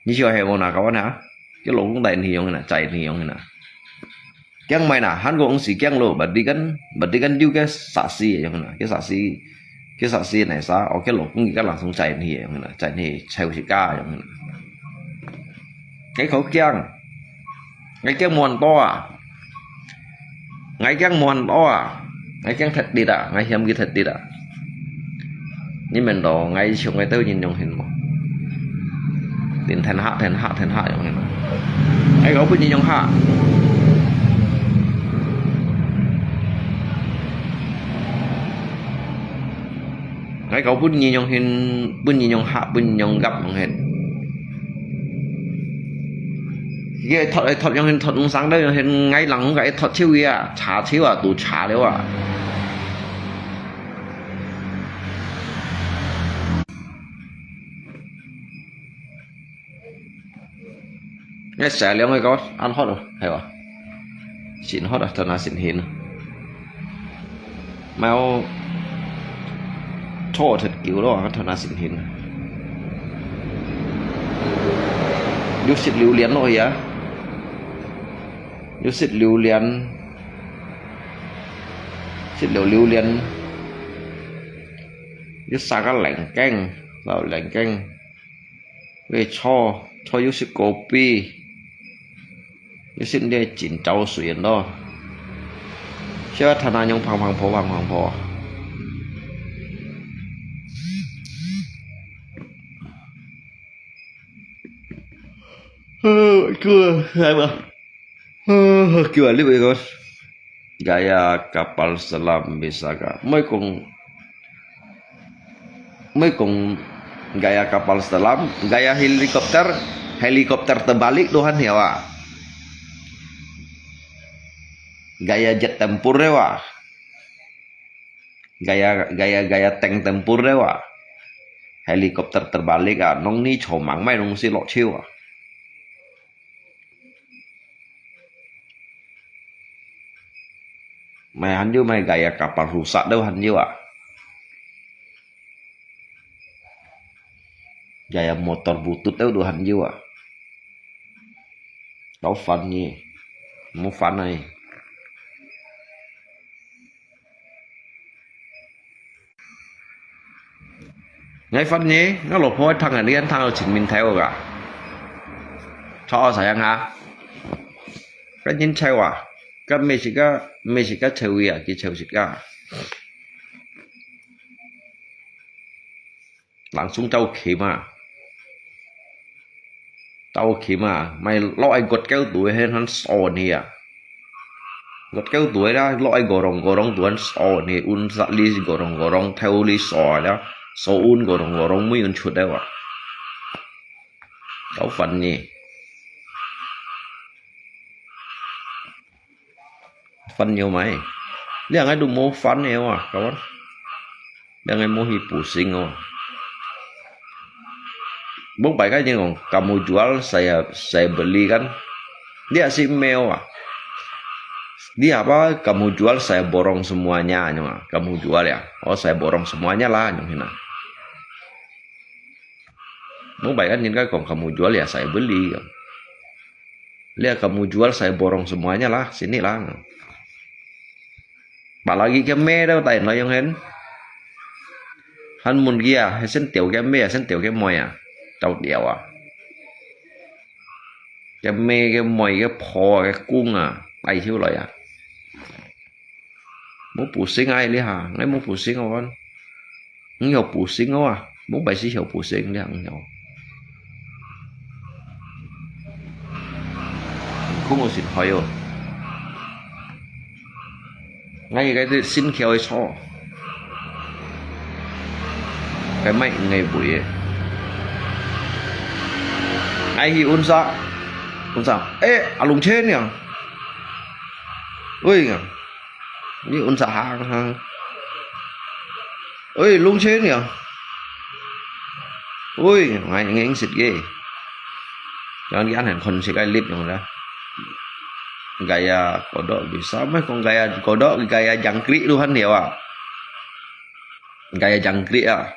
như chưa hiểu nào các bạn hả? Cái lỗ cũng đầy nhiều nè, chạy nhiều nè. Keng mày nè, hắn cũng xì keng lỗ, bật đi căn yêu cái xả xì vậy nè, cái xả xì này sao? Ở cái lỗ cũng cái làng sông chạy nhiều nè, chạy nhiều chạy chỉ ca vậy nè. Cái khẩu keng, cái keng mòn to à, cái keng mòn to à, cái keng thật đi đã, cái hiểm cái thật đi đã. nhưng mình đó ngay chiều ngay tới nhìn nhung hình một đến thành hạ nhung hình ai có bên nhìn nhung hạ ngay có bên nhìn nhung hình bên nhìn nhung hạ bên nhìn nhung gặp nhung hình cái thật nhung hình thật sáng đây nhung hình ngay lắng cái thật chiêu à trả chiêu à tụ trả đấy à nghe xẻ liếng ngay có ăn hot rồi hay à xịn hot à thật là xịn hiền máu cho thật kiểu đó thật là xịn hiền yêu xịt lưu liến rồi á yêu xịt lưu liến xịt lưu liến yêu xa cái lạnh canh vào lạnh canh về cho yêu xịt copy yêu xịt đây chỉnh trâu xuyên đó chứ thằng nào nhung phang phò cưa hai mà cưa lihat itu gaya kapal selam bisa kah mấy cùng gaya kapal selam gaya helikopter terbalik Tuhan ya wa gaya jet tempur ya wa gaya tank tempur ya wa helikopter terbalik à nong ni chổ mắng mày nong si lọ chiêu à mày hắn như mày gaya kapal rusak đâu hắn như à gaya motor butut đâu hắn như à đấu fan nhỉ mau fan này ngay fan nhỉ nó lột hôi thằng này thằng nào chỉnh mình theo cả cho sayang hả cái nhìn theo à cái Mexica chơi à cái chơi gì cả langsung tàu khí mà mày loại gọt kéo tuổi hay hắn sò nè à gọt kéo tuổi đó loại gò rong tuổi hắn sò nè un dạ li gò rong theo li sò đó sò un gò rong mới un chuột đấy à tàu phần nhỉ phân nhiều mày dia ngai du mau fun ya wah kawan dia ngai mau hipu sing oh bung baik aja ngong kamu jual saya beli kan dia si meo ah dia apa kamu jual saya borong semuanya nyong kamu jual ya oh saya borong semuanya lah nyong hina bung baik aja kan kamu jual ya saya beli kan lihat kamu jual saya borong semuanya lah sini lah bảo lagi cái mê đâu tại nói không hắn muốn kia hay xin tiểu cái mê xin tiểu cái mồi à tàu đèo à cái mê cái mồi cái phò cái cung à ai thiếu lại à muốn phụ sinh ai đi hả ngay muốn phụ sinh không con nhiều phụ sinh không à muốn bài sĩ hiểu phụ sinh đi hằng nhiều không có xin hỏi rồi ngay cái xin khéo cho cái mạnh ngày buổi ai hi un sa ê à lùng trên nhỉ ơi nhỉ như un sa ha ơi lùng trên nhỉ ôi anh xịt ghê cho anh ăn hàng con xịt cái lít rồi đó gaya kodok bisa mấy con gaya kodok gaya jangkrik Tuhan ya wa gaya jangkrik à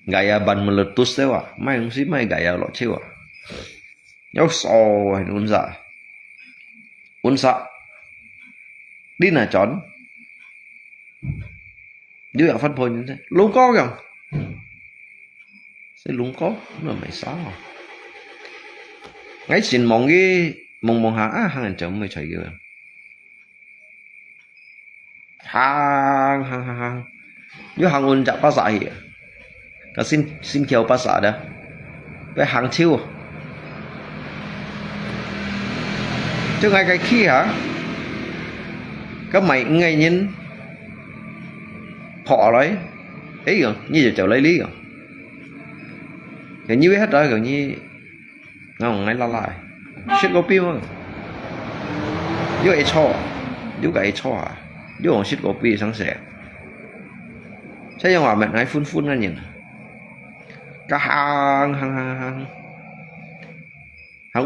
gaya ban meletus đấy wa mai không xí mai gaya lọ chiêu à nhau sò hay unsa đi là chọn dưới ở phân phối như thế luôn có kìa sẽ luôn có nó mày sao ngay xin mong cái mong hàng chấm mới chạy kìa hàng như hàng ôn chạm bác xã kìa cái xin kêu bác xã đó cái hàng chiêu chứ ngay cái khi hả cái mày ngay nhìn họ đấy ấy rồi như giờ chào lấy lý rồi cái như hết rồi rồi như ngon ngay la lại shit có pi mà vô cái cho à vô ông shit có pi sáng sẻ thế nhưng mà mình ngay phun ra nhìn cả hàng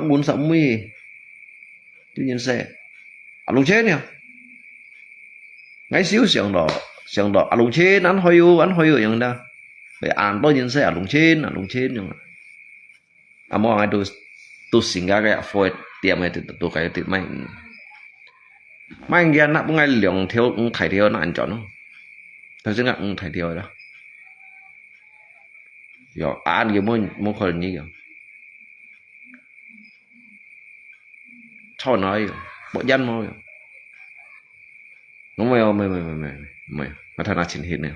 bốn sáu mươi tự nhiên xe lùng chết nè ngay xíu xiang đó lùng chết ăn hơi ởอย่างđó phải ăn bao nhiêu xe lùng chết nhưng mà mong ai tôi sinh ra cái phôi tiệm này tôi cái tiệm mấy anh nạp ngay lượng theo thải theo nó ăn chọn nó thật sự là thải theo đó rồi ăn cái món khởi như vậy cho nói bộ dân thôi nó mày mà thằng nào chỉnh hiện này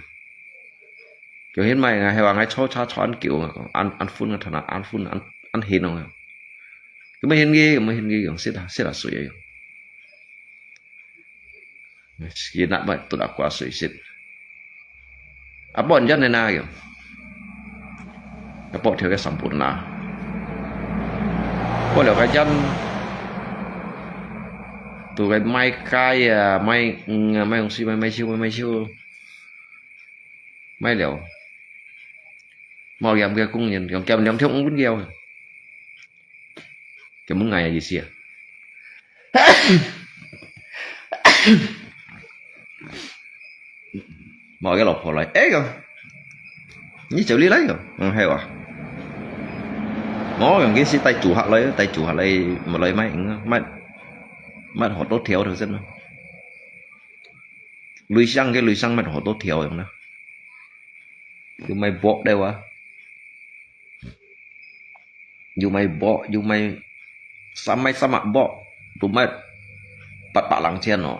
kiểu hiện mày hay là ngay cho ăn kiểu ăn phun thằng nào ăn phun ăn hiện không cái mày hiện ghi kiểu sẽ là sủi vậy cái nãy vậy tôi đã qua sủi xịt bọn dân này na kiểu cái bọn theo cái sản phẩm nào bọn là cái dân tụi cái may cay may không xí may chiêu may liệu màu game kia cũng nhìn kèm nhóm thiếu cũng muốn gheo cái muốn ngày gì xìa mọi cái lọc họ lại ế rồi như xử lý lấy rồi hay à nó cái tay chủ hạ lấy mà lấy máy họ tốt thiếu được rất nó lùi xăng máy họ tốt thiếu rồi đó dù mày bỏ đây quá dù mày xăm mặt bỏ tụi mày bạc lăng chen nó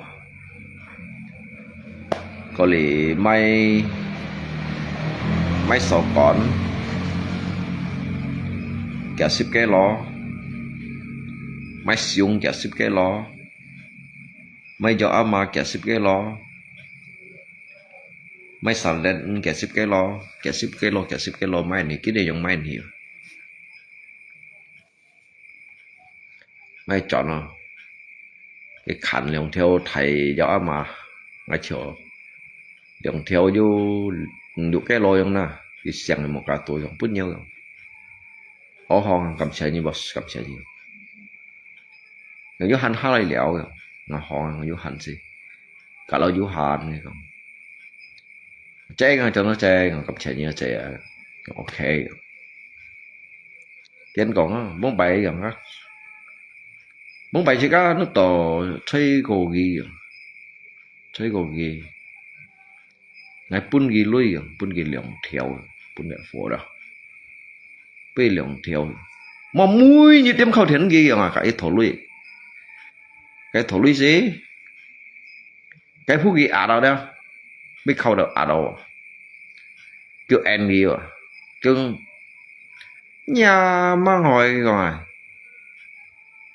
có lẽ mày sọ con kẻ ship cái lo mày xuống kẻ ship cái lo mày cho ama kẻ ship cái lo mày sản lên kẻ ship cái lo mày này cái này giống mày nhiều mày chọn nó cái khăn liền theo thầy cho ama ngay chỗ liền theo vô cái lo giống nè cái xem một cái tuổi giống bút nhau rồi họ hòn cầm xe như boss cầm xe gì nếu hành hai lại liệu rồi nó hòn vô hành gì cả lo vô hành này không chơi cho nó chơi cầm xe như chơi ok tiền còn bốn bảy gần á bốn bảy chỉ có nó tổ chơi gồ gì ngày pun ghi lui pun ghi lượng theo pun lượng phố đó bây lượng theo mà mũi như tiêm khâu thiền ghi mà cái thổ lui gì cái phú ghi đâu đó biết khâu được đâu kêu en ghi à kêu nhà mang hỏi rồi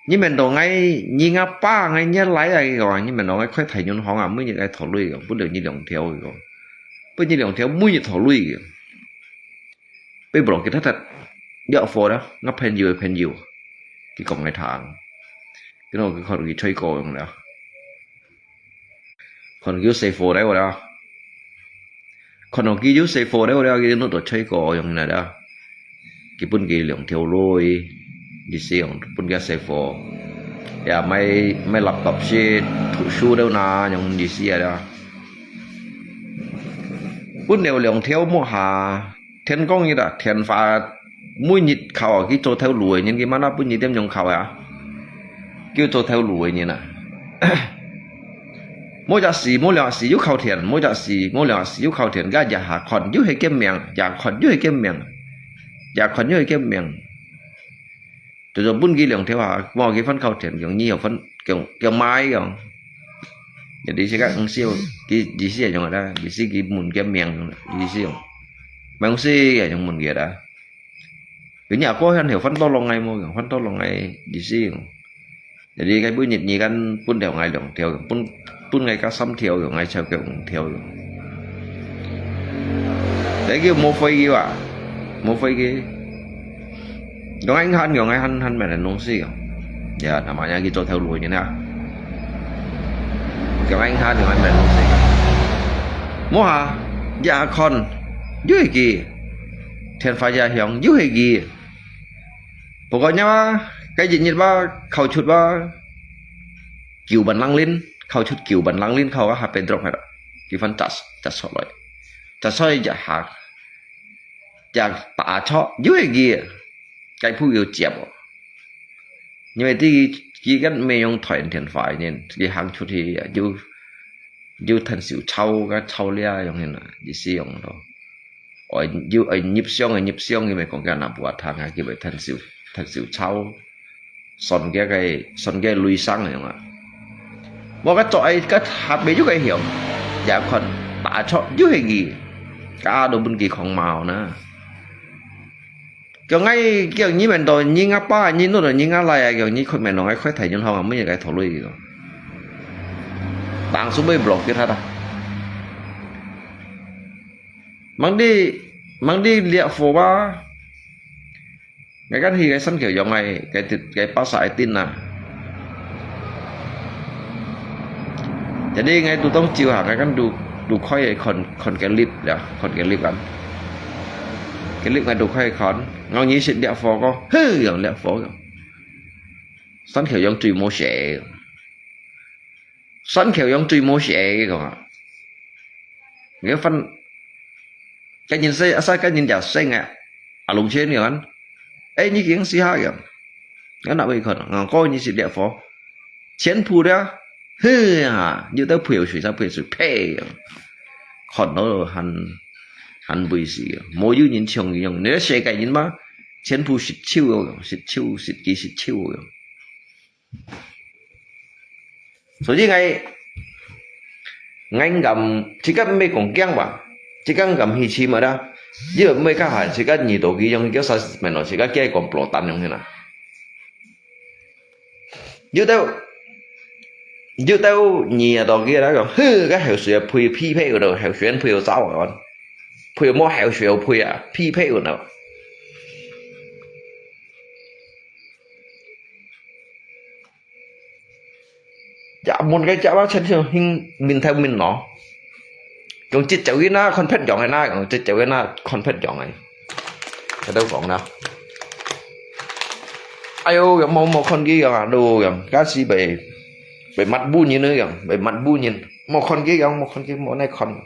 nhưng mình đồ ngay như ngã ba ngay nhớ lấy ai rồi nhưng mình đồ ngay khoét thầy nhon họ mới như cái thổ lui rồi bút được như lượng theo rồi bây giờ lượng theo mũi như thổ lui rồi bây giờ cái thật dạo phố đó nó pen nhiều cái cổng ngày tháng cái nó cái còn cái chơi cổ rồi đó còn cái xe phố đấy rồi đó còn cái xe phố đấy rồi đó cái nó tổ chơi cổ rồi này đó cái bún cái lượng theo lôi đi xem bún cái xe phố ya mấy laptop xe thủ su đâu na những đi xe đó bún đều lượng theo mua hà thiên công như đó thiên pha mũi nhịt khảo cái chỗ theo lùi nhưng cái mà nó bún nhịt đem nhung khảo à kêu chỗ theo lùi như nè mỗi giờ xí mỗi lượng xí yếu khảo thiền mỗi giờ xí mỗi lượng xí yếu khảo thiền cái giờ hạ còn yếu hay cái miệng giờ còn yếu hay cái miệng giờ còn yếu hay cái miệng rồi pun ghi lượng theo mau cái phân khẩu thiện kiểu nhiều phân kiểu mai kiểu jadi sih kan siêu cái gì sih yang ada di sini cái mun cái miệng di sini mang sih yang mun kia đã cái nhà có hắn hiểu phân to lòng ngày mua phân to lòng ngày di sini jadi cái bữa nhịt nhị kan pun theo ngày dong theo pun ngày cá sắm theo kiểu ngày theo kiểu theo đấy cái mua phơi kia à mua phơi kia dong anh han kiểu ngày han mẹ là nông sĩ ya namanya gitu theo đuổi như nào kiểu anh han kiểu anh mẹ nông sĩ mua hả ya con dưới kia thiên phải ya hiong dưới kia pokoknya cái gì như ba khẩu chút ba kiểu bản lăng lên khẩu chút kiểu bản lăng lên khẩu có hạt bên trong này đó cái phần chặt sỏi giờ hạt giờ tả cho dưới kia cái phụ yêu chẹp nhưng mà thì cái mê用腿thiên phải nên cái hàng chút thì yêu thành xỉu trâu cái trâu lia dùng như là gì sử dụng đó ở yêu ở nhịp xương thì mày còn cái nào buat thang cái vậy thành xỉu trâu son cái lùi sang này không ạ một cái trọi cái hạt bé chút cái hiểu dạ còn tả cho dưới gì cả đồ bên kia không màu nữa kiểu ngay kiểu như mình rồi như ngáp ba như nó rồi như ngáp lại kiểu như mình nói khói thầy nhân hồng mới như cái thổ lùi rồi bạn xuống bên blog kia thôi đó mang đi liệu phổ ba cái thì cái sân kiểu dòng này cái bao sải tin là jadi ngay tụi tông chiều hàng cái căn đủ khói còn cái clip đó còn cái clip lắm cái clip ngay đủ khói còn ngon như sự đẹp phổ có hư rồi đẹp phổ rồi sân kiểu dòng tùy mô sẽ sân kiểu dòng tùy mô sẽ rồi cái phân cái nhìn xây sao cái nhìn giả xây ngạ à lùng trên nhiều anh ấy như kiến si hai rồi cái nào bây giờ ngon coi như sự đẹp phổ chiến phu đó hư à như tao phiêu suy sao phiêu suy phê còn nó hắn bùi gì mỗi như nhìn chồng như nếu xe cái nhìn mà chiến phu xịt chiêu rồi所以ngay cầm chỉ cần mấy con keng吧chỉ cần cầm hi chi mà đó chứ mấy cái hàng chỉ cần nhiều đồ kia giống cái sao mình nói chỉ cần cái con plot tan giống thế nào như tao nhiều đồ kia đó rồi hư cái hiệu suất phi phê rồi hiệu suất phi sao rồi phi mua hiệu suất phi à phi phê rồi nào dạ muốn cái chả bác chân hình mình theo mình nó còn chết cháu cái na con phết dọn này na còn chết cháu cái na con phết dọn này cái đâu còn nào ai ô cái một con kia à đồ cái cá sĩ bề mặt bu như nữa kìa bề mặt bu nhìn một con kia một này con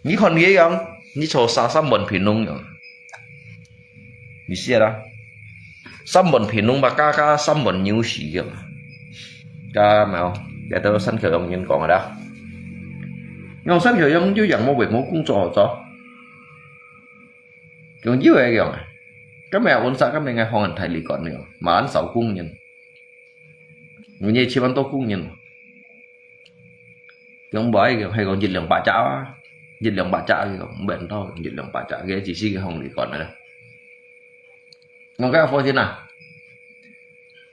ní con kia kìa ní chỗ sa bẩn phì nung kìa ní xe đó sa bẩn phì nung mà ca sa bẩn nhiều xí kìa ca mèo để tôi sân khởi ông nhìn còn ở đâu nhưng sân khởi ông chứ dạng một việc một công trò cho còn dưới vậy kìa cái mèo ôn sa cái mèo ngay hoàn thành lì còn nữa mà ăn sáu cung nhìn người như chỉ ăn tô cung nhìn cái ông bói hay còn dịch lượng bà cháo dịch lượng bà cháo thì cũng bền thôi dịch lượng bà cháo cái chỉ xí cái hồng lì còn này ngon cái phô thế nào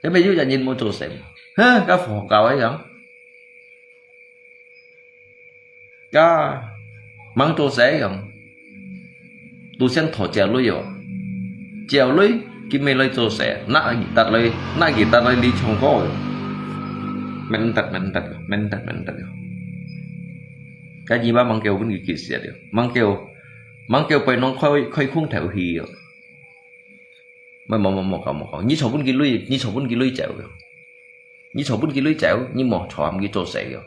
thế bây giờ nhìn một chỗ xem ha cái phổ cầu ấy không cái mang chỗ sẽ không tu sen thổ trèo lưới rồi trèo lưới cái mấy lưới chỗ sẽ nã gì ta lưới đi trong có mình tật cái gì mà mang kêu cũng bị kịp sẽ được mang kêu phải nó khơi khung theo hì rồi mà một cậu như số bốn cái lưới chèo rồi như số bốn cái lưới chèo như một chòm cái chỗ sẽ rồi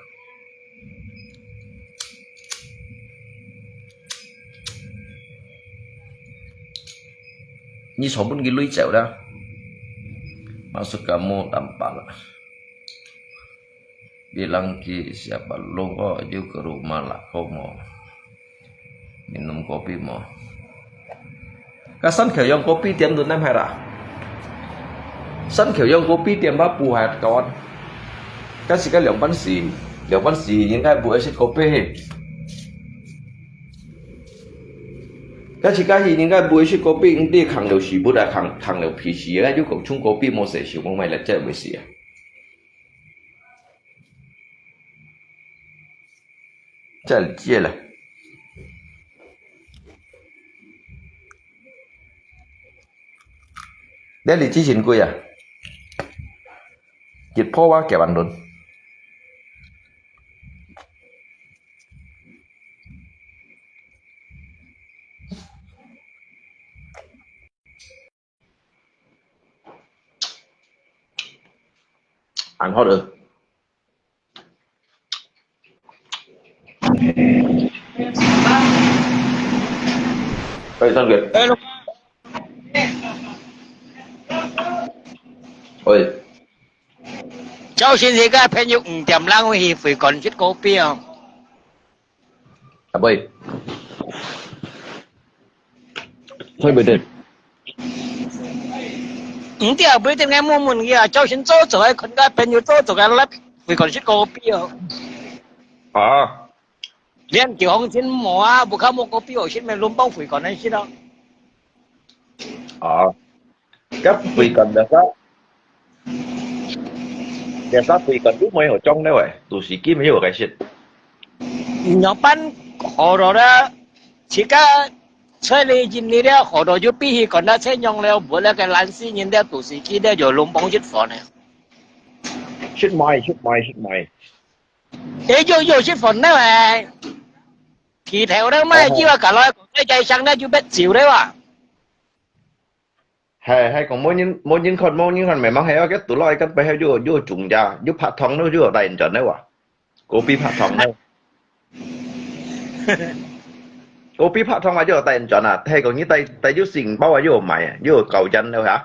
như số bốn cái lưới chèo đó masuk kamu tanpa bilang ki siapa lupa aja ke rumah lah kau mau minum kopi mau kasan khởi dòng kopi tiệm từ năm hai ra sân kiểu dông kopi tiệm ba phù hạt con các sĩ các liệu bắn xì những cái buổi sẽ kopi các sĩ các gì những cái buổi sẽ kopi những đi khẳng liệu xì bút đã khẳng liệu phí xì cái chú cậu chung kopi một sẽ xì mong mày là chơi với xì chơi chia là đây là chi chính quỷ àจิตพ่อว่าแกบันดนอ่านเขาเด้อไปสังเกตเฮ้ยCháu xin gì cái phê nhục tiềm năng thì phải còn chút cố pi không? à bây thôi bây giờ Thì ở bên nghe mua mình kia cháu xin chỗ chỗ ấy còn cái phê nhục chỗ chỗ cái lắp phải còn chút cố pi không? à Liên kiểu không xin mua buộc không mua cố pi ở xin mình luôn bông phải còn ấy xin đâu? à cấp vì cần được đó để sao vì cần lúc mấy ở trong đấy vậy tụ sĩ kim mấy ở cái shit Nhỏ ban họ rồi đó chỉ có chơi đi chín đi đó họ rồi chút pi thì còn đã chơi nhong leo bữa là cái lăn xi nhìn đó tụ sĩ kia đó rồi luôn bông chút phòn này. shit mày Thế vô chút phòn đó mà thì theo đó mà chỉ là cả loại cái chạy sang đó chú biết chịu đấy mà. hay còn mỗi những con mày mang theo cái tủ loi cái phải theo vô trùng ra giúp phát thông nó vô đầy trận đấy à cô pi phát thông đâu cô pi phát thông mà vô đầy trận à hay còn như tay vô xình bao vô mày vô cầu chân đâu hả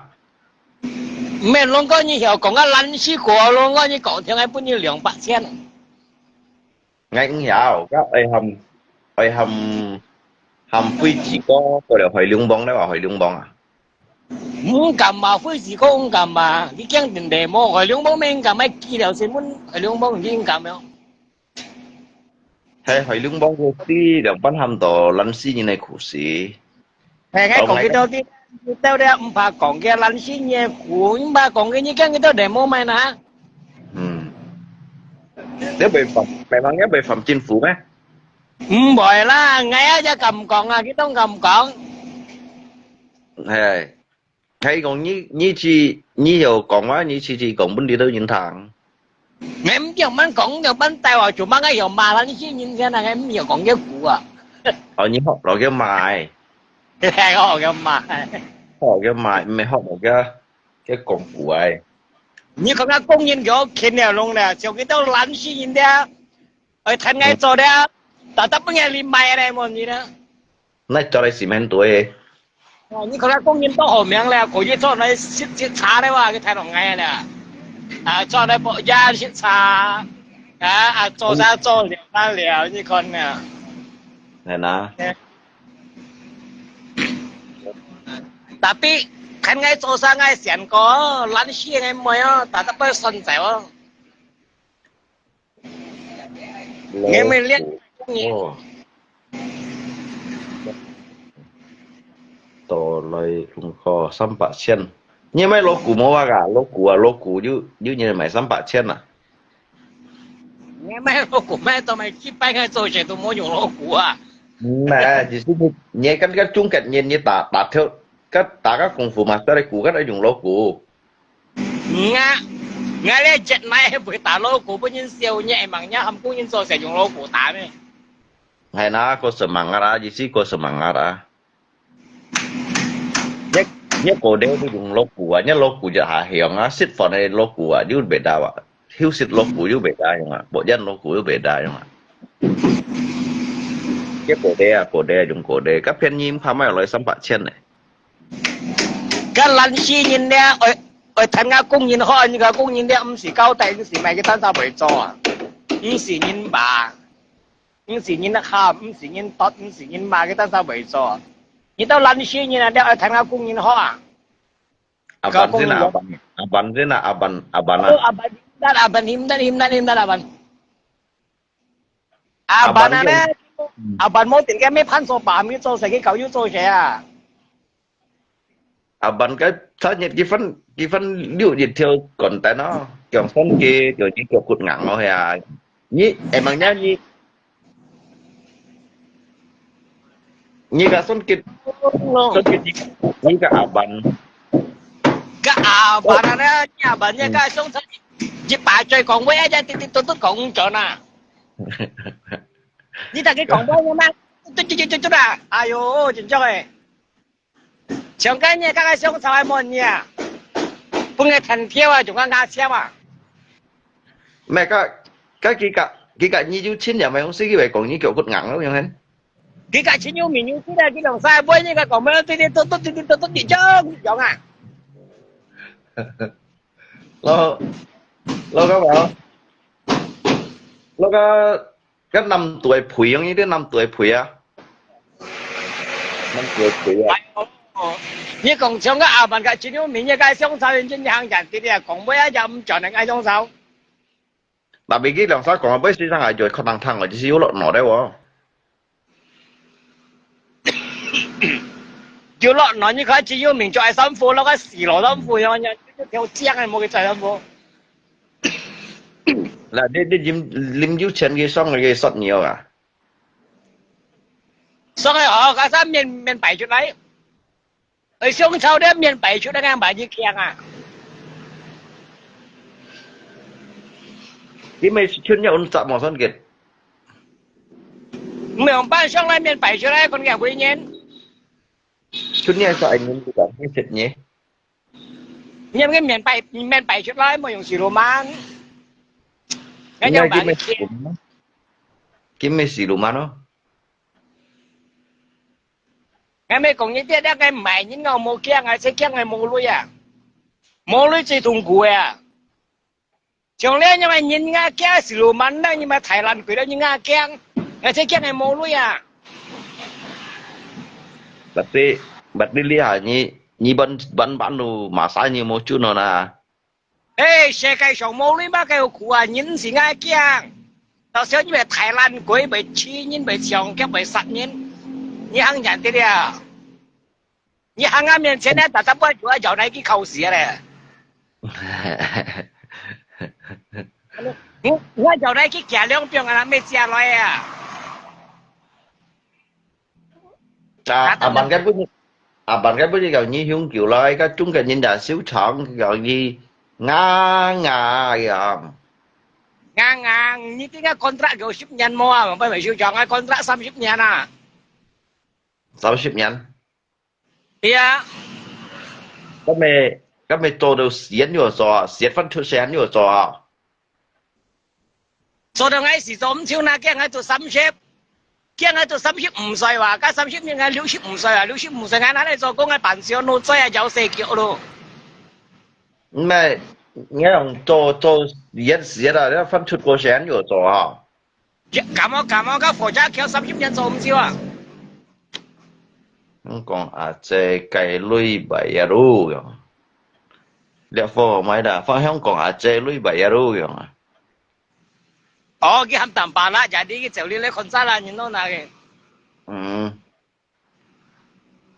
Mình luôn có như hiểu còn cái lăn xí của luôn có như cậu theo ai bút như 200 ngay cũng hiểu các hầm phi chỉ có là hồi lương bóng đấy à hồi lương bóng à muốn cầm mà phơi gì có không cầm mà cái kén tiền đề mua hồi lương bóng mình cầm mấy kia đều xin muốn hồi lương bóng gì cầm không hay hồi lương bóng vô tí được bán hầm tổ lăn xi như này khổ xí hay cái còn cái đó thì tao đây không phải còn cái lăn xí nhẹ của nhưng mà còn cái như cái đó để mua mày nè nếu bị phẩm mày mang cái bị phẩm chính phủ á bồi là ngay ra cầm còn à cái tông cầm còn hay còn như chị như nhiều còn quá như chị còn bên đi đâu nhìn thẳng em giờ bán còn giờ bán tay vào chủ bán cái giờ mà lăn xí nhìn cái này em giờ còn cái cũ à ở những học rồi cái mài cái họ cái mà mày học một cái cổng của ai như không có công nhân kiểu khi nào luôn nè sau cái tao lăn xí nhìn ra ở thành ngay chỗ đó tao tập nghe lim mai đây một gì đó này cho đây xí men tuổi như không có công nhân tao hồn miệng là của như chỗ này xịt xả đấyว่าcái thay đổi ngay nè cho đây bộ da xịt xả cho ra cho liệu như con nè này nè tapi kan ngay chỗ sang ngay xiển có lăn xí ngay mới á tao tập phải sân giải á nghe mình liên tổ lời cũng có 300 nhưng mấy lô cũ mua cả lô cũ như như mày 300 à nghe mấy lô cũ mấy tao mày chỉ bay ngay chỗ chuyện tao mua nhiều lô cũ à nè chỉ xin nhé cái chung cạnh nhìn như ta theo các công phu mà tới đây cũ các đã dùng lô cũ nghe lấy chuyện này buổi tả lô cũ bao nhiêu siêu nhẹ bằng nhá hầm cũng nhân số sẽ dùng lô cũ tả này hay na có semangat aja sih có semangat à nhé cổ đeo tôi dùng lô cũ à nhé lô cũ giờ hạ hiện á xịt phần này lô cũ à chứ bể đào à hiếu xịt lô cũ chứ bể đào không à bộ dân lô cũ chứ bể đào không à cái cổ đeo dùng cổ đeo các phiên nhím không ai nói 300 này cái lần xí nhìn nè ở thành nga công nhìn họ như cái công nhìn nè xí cao tay xí mày cái tan sao phải cho à xí nhìn bà xí nhìn khá xí nhìn tốt xí nhìn mà cái tan sao phải cho như tao lần xí nhìn nè ở thành nga công nhìn họ Aban sih nak aban. Aban sih nak aban abana. Oh, aban himdan aban. Aban này, aban mau tiền cái mấy pan số bà mi做成cái狗要做嘢啊？ Aban cái sao nhật cái phân liệu nhiệt theo còn tại nó kiểu phân kia kiểu như kiểu cụt ngẳng rồi à. Nhí em mang nhá nhí cả phân kia nhí cả aban. Cái aban này, aban này cái xong chỉ bà chơi còn với ai thì tôi còn chỗ nào? Như ta cái còn với nhau mà tôi à, ai yo chính xác ấy. Chẳng cái này các xong sao ai muốn nhỉ? Không nghe thành theo à, chúng ta ngã xem à? Mẹ cái cả nhí chú chín nhà mày không xí cái bài còn như kiểu cụt ngẳng đâu nhá hết. Cái cả chính yêu mình như thế này cái đồng sai với như cái còn mấy tôi đi chơi chọn à? Lo cái 5 tuổi phủi như thế 5 tuổi phủi à. 5 tuổi phủi à. Như còn trong cái aban cái chính yêu mình như cái xong sao nhân hàng人啲啊，講咩啊就唔盡係嗌雙手。 Tại vì cái làm sao còn với sinh sang rồi không thằng rồi chỉ xíu lợn nọ đấy喎.叫落來你佢只要明做係辛苦咯，個時羅辛苦樣樣，條正係冇佢最辛苦。 Là đi lim dữ chân cái xong rồi cái sọt nhiều à. 所以我嗰陣面擺出嚟，佢雙手咧面擺出嚟啱擺啲鏡啊， Cái mấy chuyên nhà ôn sạ mỏ son kiệt. 唔用班雙咧面擺出嚟，คน嘅會nhiên， Chuyên nhà sạ anh cũng cảm thấy thịt nhé. 因為面擺出嚟冇用時羅曼，咁樣擺啲鏡。 Cái mấy xì lùm nó. Ngày mấy còn như thế đó cái mày những ngầu mua kia ngày sẽ kia ngày mua lui à, mua lui chỉ thùng cùi à. Chẳng lẽ nhưng mà nhìn nga kia xử lù mắn đó nhưng mà Thái Lan quỷ đó nhưng nga kia ngày sẽ kia ngày mua lui à. Bật đi li hả nhỉ bắn đồ mà sai như một chút nó nè. Ê xe cây sầu mua lui ba cây cùi à nhìn gì nga kia. Tao sẽ như vậy Thái Lan quỷ bị chi nhìn bị chồng kia bị sạch nhìn. Như hàng nhận thế à. Như hàng ăn miệng trên này ta bữa chủ ở chỗ này cái khẩu xì này. Ở chỗ này cái kẻ lương biếng là mấy xe loại à. Bạn cái bữa giờ như hướng kiểu lại cái chúng cái nhìn đã xíu chọn gọi như ngà Như cái contract kiểu ship nhân mua mà phải siêu chọn cái contract xăm ship nhân à. 30 nhân. Yeah. Cái mày做到蝕咗做，蝕翻出聲咗做。做到ngay時做唔超那，驚喺做三 ship，驚喺做三 ship 唔歲話，加三 ship 應該6 ship 唔歲啊，6 ship 唔歲啱啱嚟做工喺辦事路仔啊有四腳咯。唔係，你用做蝕啦，你分出個聲咗做啊。咁我家負責叫三 ship 人做唔超啊。香港阿姐計女幣啊路樣，你貨買啦，翻香港阿姐女幣啊路樣啊。哦，佢冚淡白啦，就啲就呢啲คน沙啦，人都嗱嘅。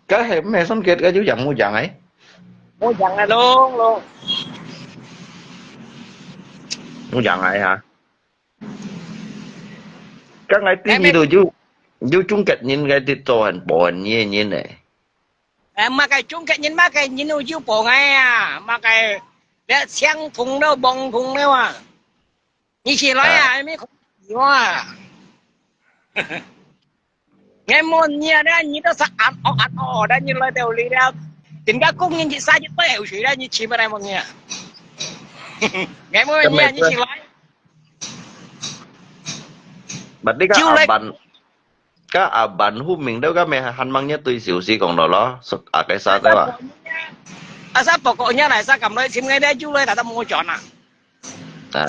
Cái係咩心結嘅？要人冇人ấy？冇人啊，咯。冇人ấy hả? Các ngài tí như đồ dù chung kết nhìn cái tiết tổ hành bộ hành như này. Mà cái chung kết nhìn mà cái nhìn dù bộ ngay à, mà cái để xem thùng đâu bông thùng đâu à. Như chị nói à, mấy không gì à. Nghe môn nha đó, như đó sắc ăn đó, như lời đều lý đó. Tính cả cũng như chị sai chứ tôi hiểu chuyện đó, như chị bên đây một nghe. Nghe môn nha, như chị nói. Bật đi các bạn hút mình đâu các mẹ hành mang nhất tôi xỉu xí còn đó sức à cái sao thế à? À sao bộ cậu nhá này sao cầm lấy sim ngay đây chú lấy là tao mua chọn à? À,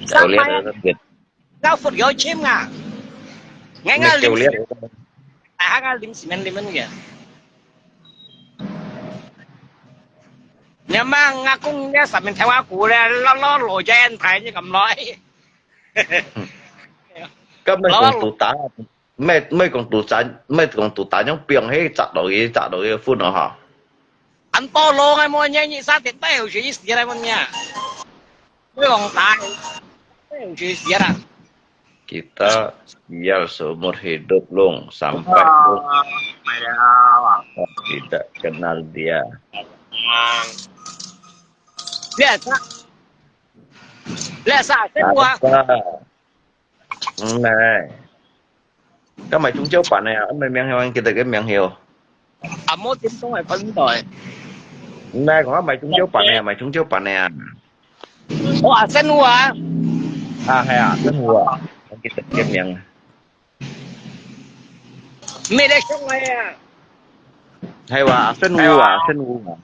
sao liệt rất tuyệt. Sao phụt gói chim à? Ngay lim liệt. À ngay lim xịn kìa. nhưng mà ngã cũng nghe sắp mình theo ngã cũ là nó lội cho em thấy như cầm nói 咁咪講杜打咩講杜仔咩講杜打種病起砸落去款啊嚇。 anh to lô ngay mua nhé như sao thì tay hiểu chuyện gì đây con nha cái còn tay tay hiểu chuyện gì đó Kita sial seumur hidup long sampai tidak kenal dia. Lihat sao thế qua Này, cái mày trúng chiếu bản này à? Mày miệng heo anh kia cái miệng heo. à mốt tiếng xuống này phân rồi Này có mày trúng chiếu bản này à? Mày trúng chiếu bản này à? à sen qua À hay à, cái hùa. Anh kia cái miệng. mày đây không này à Hayว่าเส้นวัวเส้นวัว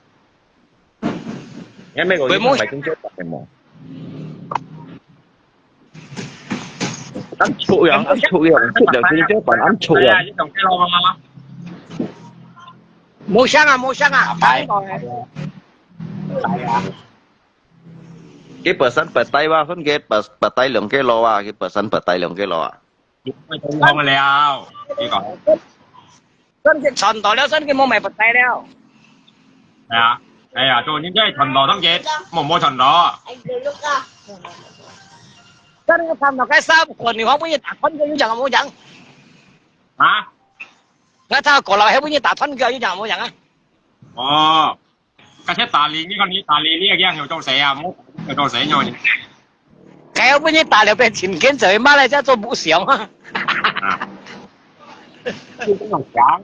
งั้นไม่ก็ยิ่งไป中間白嘅嘛ăn chuột樣出糧中間白ăn chuột樣 mua sáng à phải rồi cái bờ sân bờ tâyว่าคนเกตบะไต2 กิโลอ่ะcái bờ sân bờ tây2 กิโลอ่ะ không mà leo đi còn sân cái tròn tỏi leo sân cái mua mày bật tay leo đây à tôi những cái thần đồ thắng chết một môi thần đó sân cái thằng nào cái sao còn nhiều không có gì tạt phân cái chẳng mua chẳng hả cái thằng còn lại hay có gì tạt phân cái chẳng mua chẳng á cái thiết tà lì cái conนี้tà lì này cái hiểu trong xe à mốt hiểu trong xe nhau nhỉ cái không có gì tạt đều bên chín kiến trời mà lại ra做不行啊 cũng không chẳng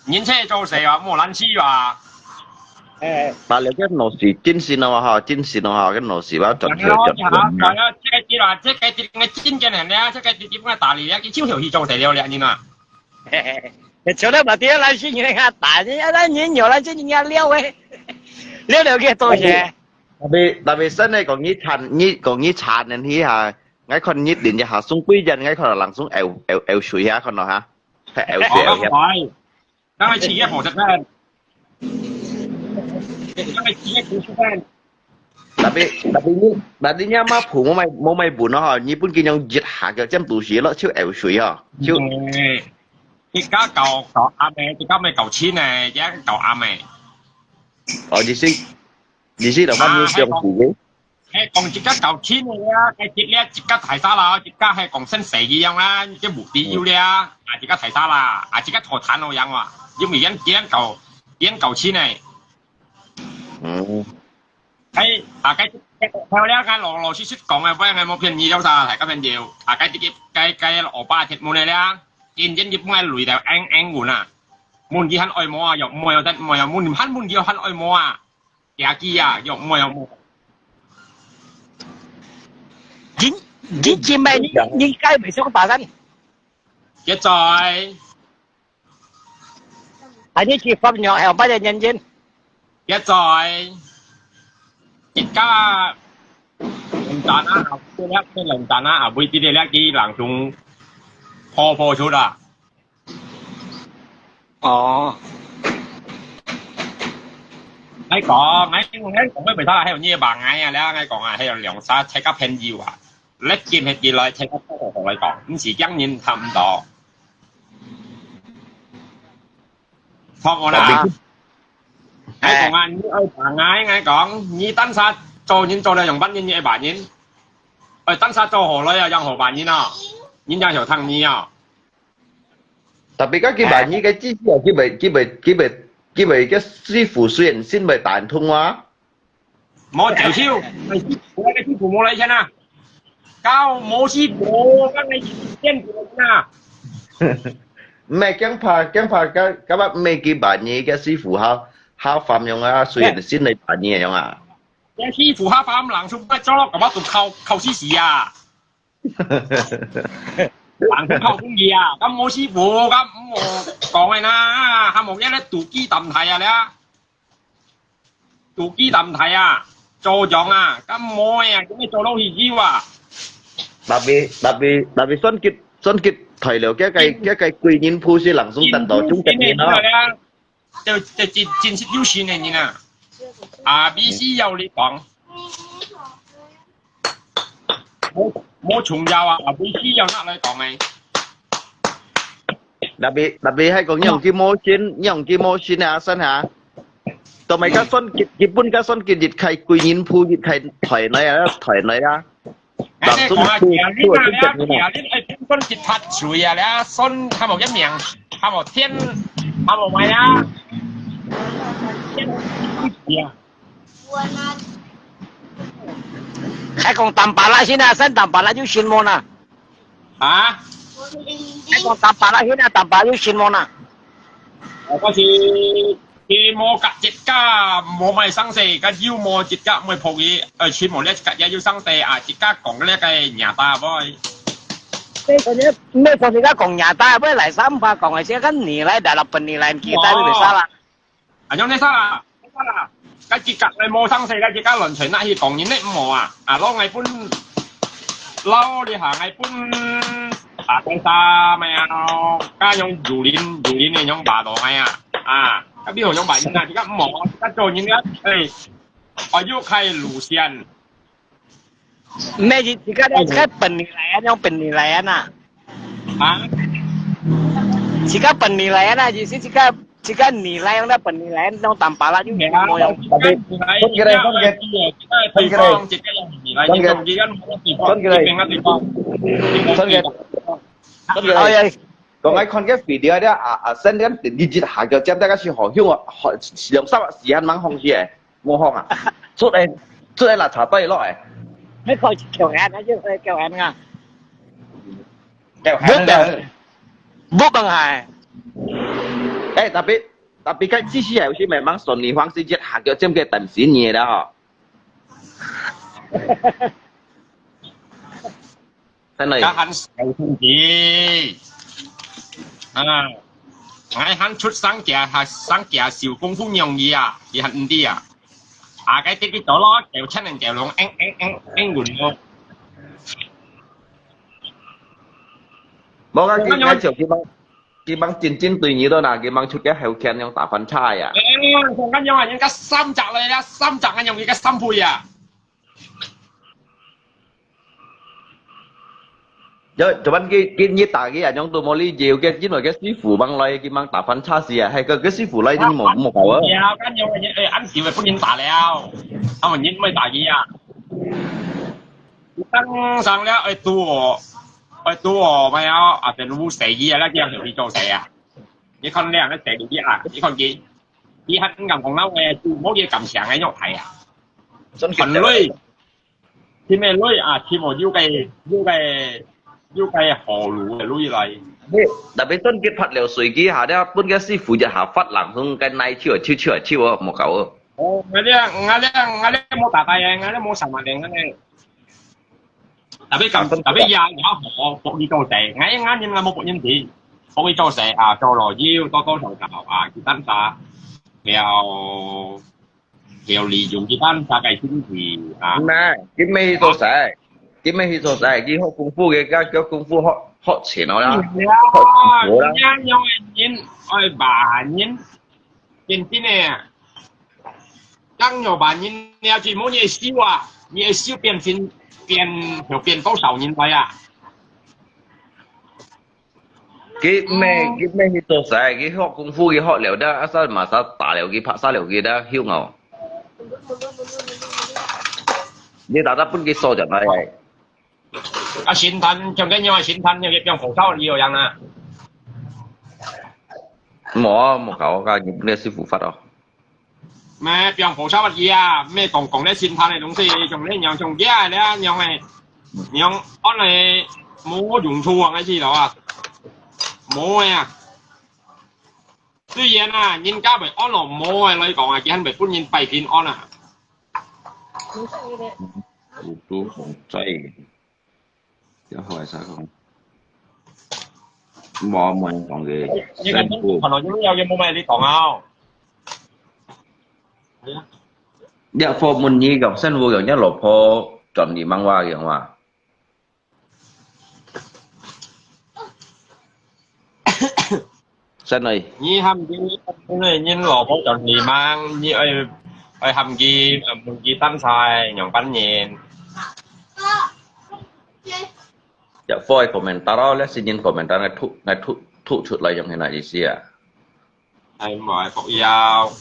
nhìn xe trong xe à mua lăn chi à bà liệu cái nổ xì chín xì nào hả chín xì nào hả cái nổ xì báo chuẩn rồi đó cái gì là cái chín cái này nè cái cái tà lì cái chiếu hiểu gì trong xe leo lẹ như nào chỗ đó mà tiếng lăn chi như này tạt như đó nhìn nhiều lăn chi như nghe leo ấy leo được cái tôi sẽ tại vì sân này còn như chàn nên hi hà ngay con nhít điện cho hà xuống quý dân ngay con là lằng xuống eo suy hả con nào hả phải eo suy eo phải đang hay chỉ cái phổ thật lên đang hay chỉ cái phổ thật lên tapi nya mah pu mau mai bun ha ni pun kin yang jit ha ke jam tu xí lo chiu eo suy ha chiu cái cá cầu à mẹ cái cá mày cầu chín này giá cầu à mẹ ở đi xí là bao nhiêu tiền cũ cái còn chỉ cá cầu chín này á cái chỉ là chỉ cá thái sa la chỉ cá hay còn sinh sấy gì样啦cái bột tí yêu咧à chỉ cá thái sa la à chỉ cá thổ thản咯样啊因為人cầu chín này cái cái theo咧cái羅斯講嘅，喂，我冇偏意咗晒，大家偏要啊，cái蘿蔔thịt mua này咧，見人業買雷就ăn nguồn à，muốn gì hắn愛mua啊，又mua又得，mua又muốn hắn muốn gì hắn愛mua à，假機啊，又mua又mua。你前面你該未想打緊，一再係呢次發藥係不人認真，一再。而家零蛋啊，後邊一啲零蛋啊，後邊啲咧幾能仲破出啦。哦，你講咩其他喺度呢白眼啊？你講啊，喺度兩沙車架偏要啊，你見係見來車架多同你講，唔是今年差唔多。放我啦！ไอ้ของงานนี่ไอ้ป่าไงไงของนี่ตั้งซาโจยินโจเลยอย่างบ้านยินไอ้บ้านยินไอ้ตั้งซาโจหัวเลยอย่างหัวบ้านยินอ่ะยินอย่างหัวทางนี้อ่ะ tapi các cái bài như cái chi là cái bài cái sư phụ xuyên xin bài tản thông hóa 冇條超ไอ้師傅冇禮錢啊交冇師傅跟你先啊 mẹ kén pha các bạn mẹ cái bài như cái sư phụ hao phạm用啊xuyên xin bài bài như vậy啊 cái師傅蝦飯冷數不咗咁啊度扣師事啊冷數扣公義啊咁冇師傅咁我講嘅啦嚇冇一咧杜基揼題啊你啊杜基揼題啊做咗啊咁冇啊咁你做老戲腰啊 tapi son kit thời liệu cái quy nhìn phu sẽ lặng xuống tận đó chúng ta nhìn nó 就真是有錢嘅人啊！啊，必須有你講，冇重要啊，必須有得你講嘅。Tapi hay có những cái motion à sân hả? Tụi mày các xuân kịp bún các xuân kịp dịch khai quy nhìn phu dịch khai thỏi này á. 你講啊，其實你分結拍水啊，你信係冇一命，係冇天，係冇咪啊？Hay còn tầm bà lại xin à, sân tầm bà lại yêu xin môn à. 啊！ Hay còn tầm bà lại xin à, tầm bà yêu xin môn à. 嗰時佢冇隔節家冇咪生死，個腰冇節家咪抱嘢，全部呢隔嘢要生死啊！節家講呢個nhà ta boy。Mấy con thì còn nhà ta với lại sắm pha còn sẽ cái nỉ lại đại lập bình nỉ lại kia ta bị sao là. 啊，有你生啦，個節家你冇生死，個節家輪傳那去講嘢呢冇啊！啊，攞藝本，攞你行藝本。啊，第三咪啊，加用榴蓮嘅用白落去啊，啊，咁邊度用白煙啊？而家唔忙，而家做嘢咧，我要開路線。Mấy gì thì cái bình nỉ lại nhau bình nỉ lại à. 啊？ Chỉ cái bình nỉ lại à, chỉ cái nỉ lại nó bình nỉ lại nó tầm bà lại yêu xin môn không. Tapi còn ai con cái video đó send đến digit hạ cho chém cái sự họ hiếu họ làm sao時間猛紅嘢冇紅啊出嚟là查對rồi Mấy coi kêu ăn đó chứ kêu ăn nha. kêu hắn đó Bút bằng hài. tapi cái chi hay是咪mang順利方式接下個chém cái tầm xí嘢đó hả真係家肯受通知啊！我肯出生嘅小功夫容易啊，而係唔啲啊！啊，cái啲咗咯，掉親人掉兩換咯。冇啊！cái chiều cái băng chín tùy nhí đó là cái băng chút cái heo khen trong tả phán trai à. 同緊有人家三集嚟啦，三集嘅容易嘅三倍啊！ Rồi, cho bạn cái như ta cái anh tôi mới đi nhiều cái chính là cái sư phụ băng lại cái băng tả phán cha gì à hay cái sư phụ lại đi một cậu á. 有跟有嘅安小咪歡迎大了，阿文英咪大嘢啊！登上咧，對我咪有啊，เป็นรู้เสียแล้วที่ยังถึงที่โจเสีย你看靚咧寫到啲啊，你看佢喺銀行樓嘅做冇嘢咁長嘅肉體啊，群類ที่咩類啊，ที่我要計河路嘅類嚟。Đặc biệt tuân cái phát liệu水機下咧，本個師傅就下發冷從cái này超啊，冇搞啊。我啲冇大嘅，我啲冇十萬零嘅。特別有我博意做成，啱我冇博音字，博意做成啊，做羅腰多手頭啊，結單沙，又利用結單沙計先至啊。咩？佢未做成，佢未去做成，佢學功夫嘅，而家功夫學前我啦，學師傅啦。有人愛扮人，真嘅，當有扮人，你要全部嘢燒啊，嘢燒變多少年代啊？佢咩去做成？佢學功夫，佢學了得，一身馬殺打了佢拍殺了佢得，囂牛。你打得本佢傻人係。啊，神探最緊要係神探，又變紅燒呢個人啊！冇搞㗎，日本嘅師傅發啊。咩變紅燒乜嘢啊？咩講啲神探嘅東西，仲呢樣仲嘢咧，樣安嚟冇用處啊！你知道啊？冇啊！雖然啊，人家咪安樂冇啊，你講啊，佢係咪歡迎拜見安啊？都好劑嘅。一開晒講，冇人講嘅，辛苦。可能有嘢冇咩你講啊？一課滿意咁辛苦，一落課盡年掹話嘅話， Sân ơi.你含啲你蘿蔔就二蚊，你去含啲半啲燈菜洋品嘢。Ya foi komentar oleh sinin komentar ngai thu chut lai yang hena isia. 係咪服藥？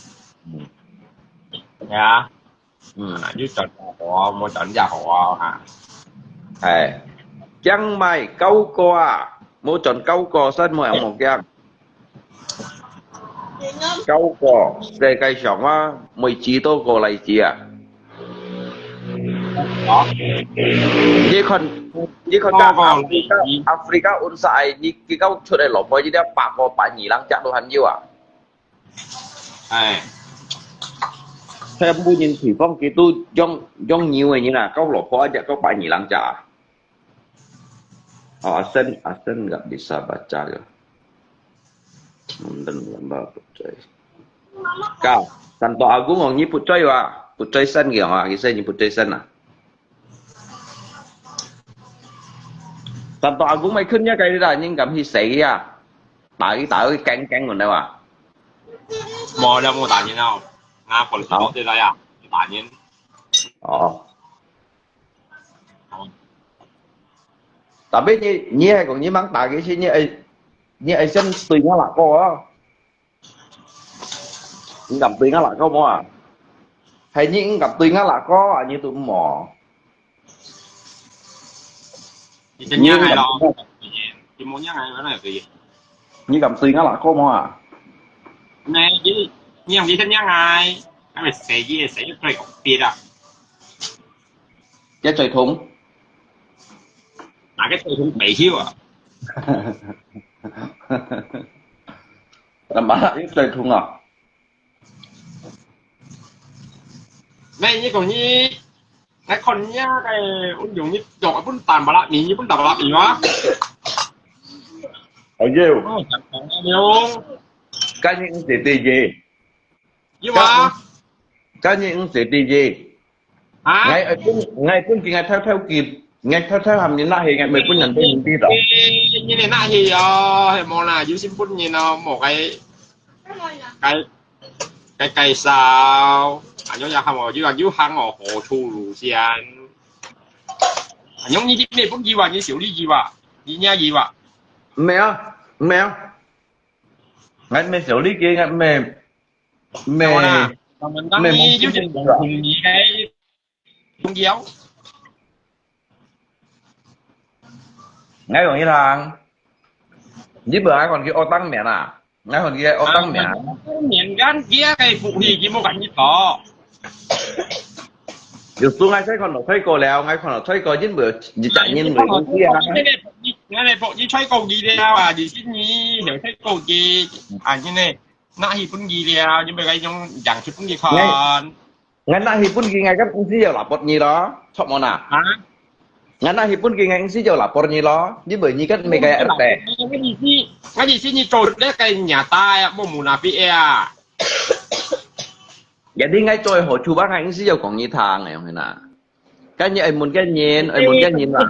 係啊，要準我冇準就好啊。Hai. Chăng mày câu co, mua chọn câu co sân mày một giang. Câu co, đây cây sòng á, mày chỉ tô co lại chỉ à. ยี่คนกลาง Afrika unsai ni kau sudah lopo jadi pak ko pak nyilang cak Tuhan jiwa. 係 Saya bunyi thủy phong gitu dong nhiều như là kau lopo aja kau pak nyilang cak. Oh Asen nggak bisa baca ya. Dan gambar pucai. Kau Santo Agung ngong nyi pucai wa pucai sen gitu ah kisah nyi pucai sen ah. Santo Agung mày khinh nhá cái là nhưng cảm hi sĩ à. Tại cái căng mình đâu à. 冇你有冇大煙啊？啱過嚟攞啲嚟啊！大煙。Oh. Tapi nyi hay còn nyi mang tại cái gì nyi ai sen tùy nó là co á. Nyi cầm tùy nó là co mò à. Hay nyi cầm tùy nó là co à như tụi mò. 你真係係咯，你冇一係嗰啲嘅。Nyi cầm tùy nó là co mò à. Nè,你用你真一係，係咪死嘢死咗佢別啊？ Cái trời thúng. 嗱，cái tôi bị hiếu à. Làm bạn cái trời thúng à. Này như còn như cái con nhá cái ứng dụng như dọc bún tàn bà lạ như bún tàn bà lạ gì quá. Ở nhiều. Nhiều. Cái những gì tì gì. Nhưng mà Cái những gì tì gì. hả? Ngày cũng kỳ ngày theo kịp. Ngày theo hàm như này ngày 10 phút nhận tin đi rồi. Như này nãy thì món là dưới xin bún như nó một cái cây sao. Anh nhớ ra không rồi, chứ là dưới hang ở hồ thu lù xiên. Anh nhớ như thế này bún gì vậy, như xỉu đi gì vậy, như nha gì vậy? Mèo. Ngày mẹ xỉu lý kia ngày mẹ. Mình đang đi dưới trình cùng gì cái trung giáo. Ngay còn như là với bữa ai còn kia ô tăng mẹ nè. Ngay còn kia ô tăng mẹ. Miền gan kia cái phụ thì chỉ một cảnh như đó. Dù xuống ngay thấy con nó thấy cô leo, ngay con nó thấy cô dính bữa gì chạy nhìn người con kia. Ngay này phụ như thấy cô gì đeo à, gì xin nhí hiểu thấy cô gì à như này. Nãy thì cũng gì đeo nhưng mà cái trong chẳng chút cũng gì còn. Ngay nãy thì cũng gì ngay cái cũng gì giờ là bột gì đó, chọn món nào. Ngay nãy thì cũng gì ngay cũng gì giờ là bột gì đó, với bởi như cái mấy cái ăn tè. Cái gì xin như trộn đấy cái nhà ta mua mù nà phi à. Vậy đi ngay tôi hỏi chú bác ngay cũng gì giờ còn như thang này không thế nào. Cái như anh muốn cái nhìn là.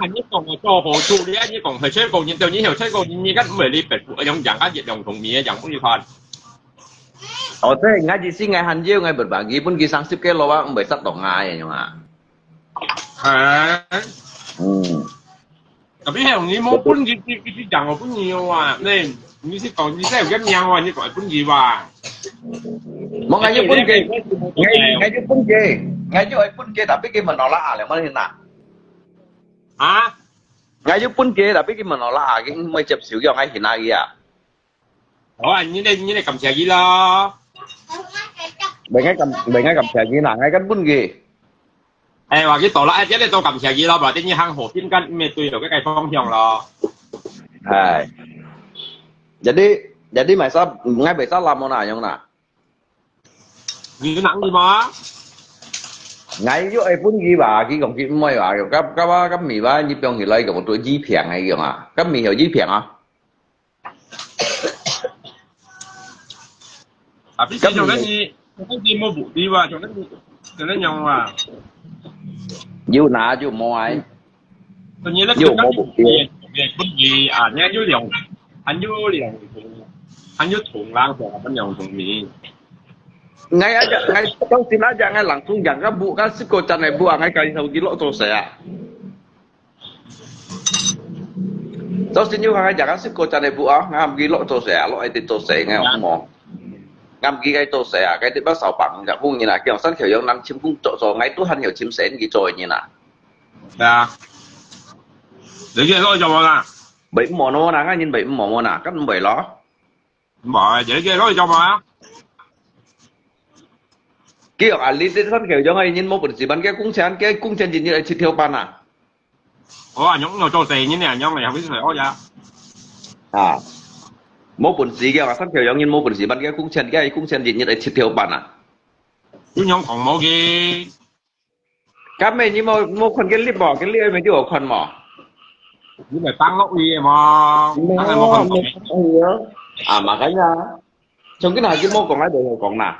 Cái như còn cho hồ chu đấy, như còn phải chơi cầu nhìn, tự nhiên hiểu chơi cầu nhìn như cái mười ly bệt ở trong dạng cái diện đồng thùng mía dạng cũng như phần. Thế ngay gì xin ngay hành diêu ngay bật bảng ghi pun ghi sang ship cái lô bác bởi sắt đỏ ngay nhưng mà. Hả? Tapi hiểu như mô pun gì dạng ở pun nhiều à, nên như sẽ còn như sẽ có cái nhau à, như gọi pun gì và. Mọi ngày như pun kì, ngay như pun kì, ngay như pun kì tapi cái mình nó là lại mà thế nào? Hả? Ngay như pun kì tapi cái mình nó là cái mới chụp xíu cho ngay thì nào gì à? Ủa anh như này cầm xe gì lo? Bởi ngay cầm xe gì nào ngay cái pun kì. Ê, và cái tổ lại chứ đây tôi cầm xe gì lo, bảo tên như hang hồ thiên căn mẹ tùy được cái cây phong hiền lo. Jadi masa ngay besok làm món nào không nào? Như nặng gì mà? Ngay chứ ai pun gì bà cái còn cái mấy bà cái mì bà như 병 thì lấy cái một tuổi dí phiền hay kiểu à? Cái mì hiểu dí phiền à? À, biết trong cái gì mua bụi đi vào trong cái nhau à? Dù nà dù mua ai? Tự nhiên nó dù mua bụi gì à? Nhá dưới liều, anh dưới liều. hắn nhớ thùng lang của hắn nhồng thùng mì ngay aja ngay tau tin aja ngay langsung jangan buka si kocan này buang ngay kali tahu kilo terus saya tau tin juga ngay jangan si kocan này buang ngam kilo terus saya lo itu terus saya ngay ngomong ngam ki cái terus saya cái tiba sao bằng jak cũng như là kiểu sân khởi yang năng chim cũng trộn rồi ngay tu han nhiều chim sến cái rồi như là à để kia nói cho mọi người bảy mỏ nó nè nhìn bảy mỏ nè cắt bảy nó bỏ để kia nói cho mọi người kiểu ali đến sân khởi yang ngay nhìn một bữa gì bán cái cung chen nhìn như là chỉ theo ban à ủa nhóm nó cho tiền như này nhóm này không biết phải nói ra à một bữa gì cái sân khởi yang nhìn một bữa gì bán cái cung chen nhìn như là chỉ theo ban à chứ nhóm còn một cái các mày như một con cái lip bỏ cái lip mấy điều con mỏ những người tăng lốc đi mà tăng là một phần à makanya trong cái này cái mô còn lại đều còn nào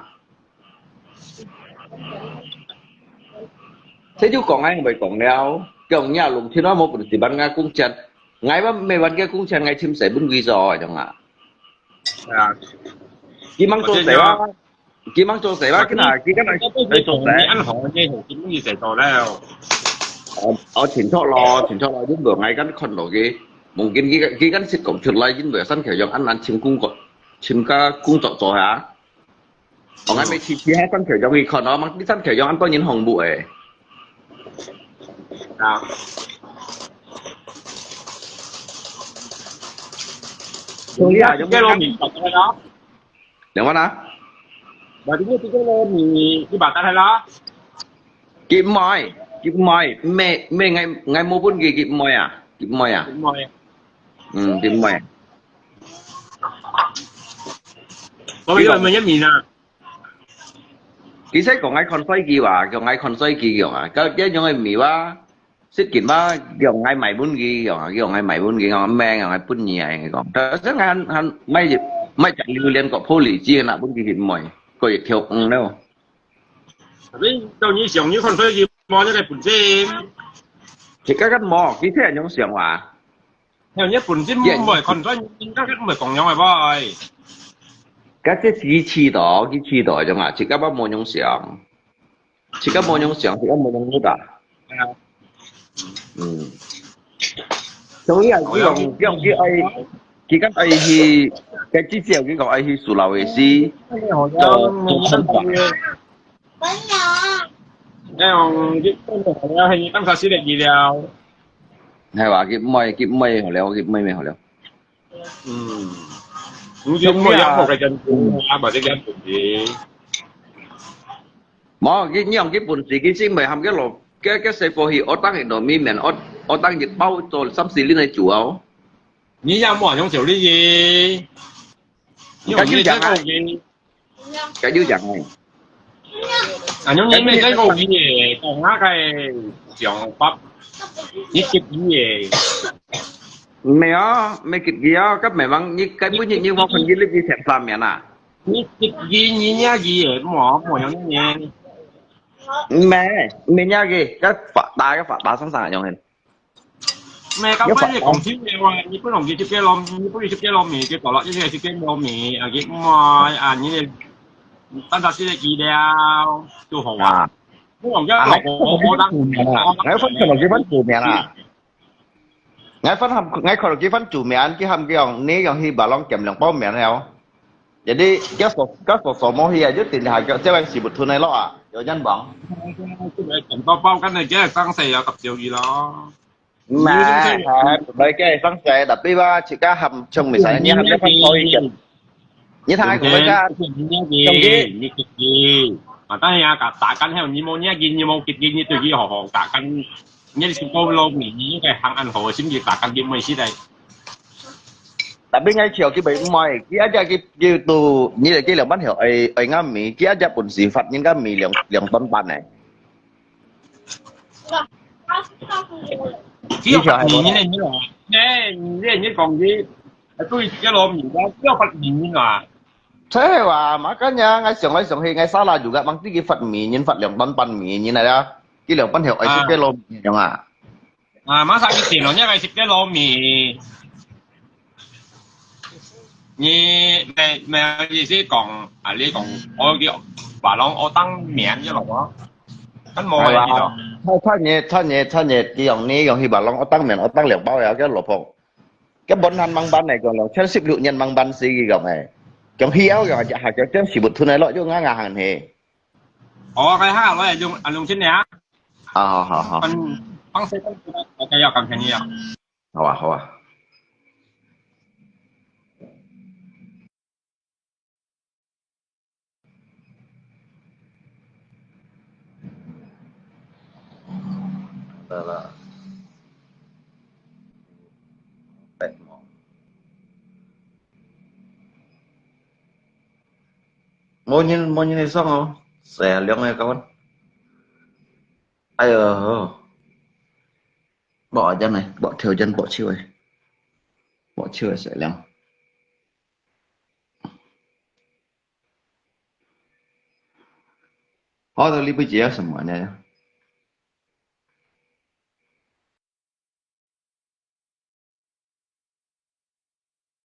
thế chứ còn ai mày còn đeo còn nhà lùng thì nó một bữa thì bán nga cung chân ngay mà mày bán cái cung chân ngay chim sẻ bún ghi giò chẳng hạn chỉ mang cho sẻ ba chỉ mang cho sẻ ba cái này cái này cho sẻ ăn hỏi như hồ chính như sẻ tàu đâu ở chỉnh thọ lò những bữa ngay cái con đồ cái mungkin cái kan sit cổng chuột lại những bữa sân khởi ăn chim cung cột chim ca cung trọ trọ hả ở ngay mấy chi hai sân khởi cái con nó mang cái sân khởi ăn bao nhiêu hồng bụi à tôi à giống cái lô mì bạc tay đó để mà nào và đúng cái lô mì cái bạc tay đó kim mồi mẹ ngày mua bốn gì kim mồi à đúng rồi kim mồi bây giờ mình nhắm nhìn nè其實講喺看衰機話，講喺看衰機講啊，咁一種係咪話識見話講喺賣本機講啊，講喺賣本機講咩講喺本嘢嚟講，但係hannไม่จัดlưu liên của policy là本機點賣，個亦跳đâu，邊到你上你看衰機摸咗你本身，其實個摸其實係種想話，theo nhất本身唔係看衰，應該唔係講樣係咪？嗰啲支持到種啊，其實不冇種想，其實冇種想，其實冇種得，所以係用啲愛。其實愛去，佢之前佢講愛去蘇拉維斯做生活。你用啲係當時嚟治療。係話結咩學了？結咩學了？唔知咩音樂嘅陣時，或者嘅本事。冇，佢用佢本事，佢先咪含cái lò cái xe phô hi, ở tăng hiện đồ mi miền, ở tăng nhiệt bao rồi sắm xì lên này chủ áo. 你有冇人用條呢嘢？Cái dữ dằn này. Cái dữ dằn này. 人用嘢咩？即係個嘢講下嘅上北，你接嘢。Mày kịch gì á, các mày mang như cái bữa như một phần gì lên đi thèm làm mẹ nè. 你接嘢你呀嘢冇用嘢。Mày nha kì, cái phạt đá sẵn sàng用hình. 咩咁乜嘢講先嘅話，你不能接嘅攞，你不如接嘅攞面嘅落落，一啲係接嘅攞面，啊嘅咁啊，你哋單搭先嘅資料都好啊。不能一我當Ngay phân khởi cái phân chủ mẹ à. Ngay khởi cái phân chủ mẹ anh cái hầm cái ông ní ông hi bà long kèm lòng bao mẹ nào. Jadi các sổ mô hi à nhất tiền hài cái anh xì bột thu này lo à, rồi nhân bóng. Bao cái này cái tăng xì à tập triệu gì đó. Mà đây cái tăng xì đập đi ba chỉ cả hầm trong mình sẽ nhớ hầm cái phân thôi kìa. Như thay của mình ra trong cái như kịch gì mà ta nhà cả tạ căn theo như mô nhé như mô kịch như từ như hồ tạ căn như là cô lô nghỉ như cái hàng ăn hồ xin gì tạ căn như mày xí đây. Tapi ngay chiều cái bệnh mày cái aja cái tu như là cái lượng bán hiệu ở ngắm mì cái aja bún xì phật những cái mì lượng tân pan này. Cái phật mì như này như là như còn gì tôi cái lô mì đó cái phật mì như là thế mà makanya ngay sòng hi ngay salah juga bang cái phật mì nhân phật lượng tân pan mì như này đó cái lượng bán hiệu ở cái lô mì đúng à? Masa cái tiền nó nhá cái cái lô mì 你咩意思講啊？你講我叫話講我當面啫咯，咁冇 Hay 係 là 呢 thay nhẹ cái dòng ní dòng hi bảo long ở tăng miền ở tăng liều bao giờ cái lột phục cái bốn han mang ban này còn là chân ship lượng nhân mang ban gì gặp này trong hi áo rồi chả cho chân chỉ một thu này lọ cho ngã ngà hàng hè 我嘅蝦攞用錢呀， 好， 幫死我計有咁便宜啊！好啊。là bẹt mỏ mua như này xong không xẻ liếng này các bạn ai bỏ chân này bỏ thiểu chân bỏ chiều này xẻ liếng hỏi tôi lý bây giờ什么呢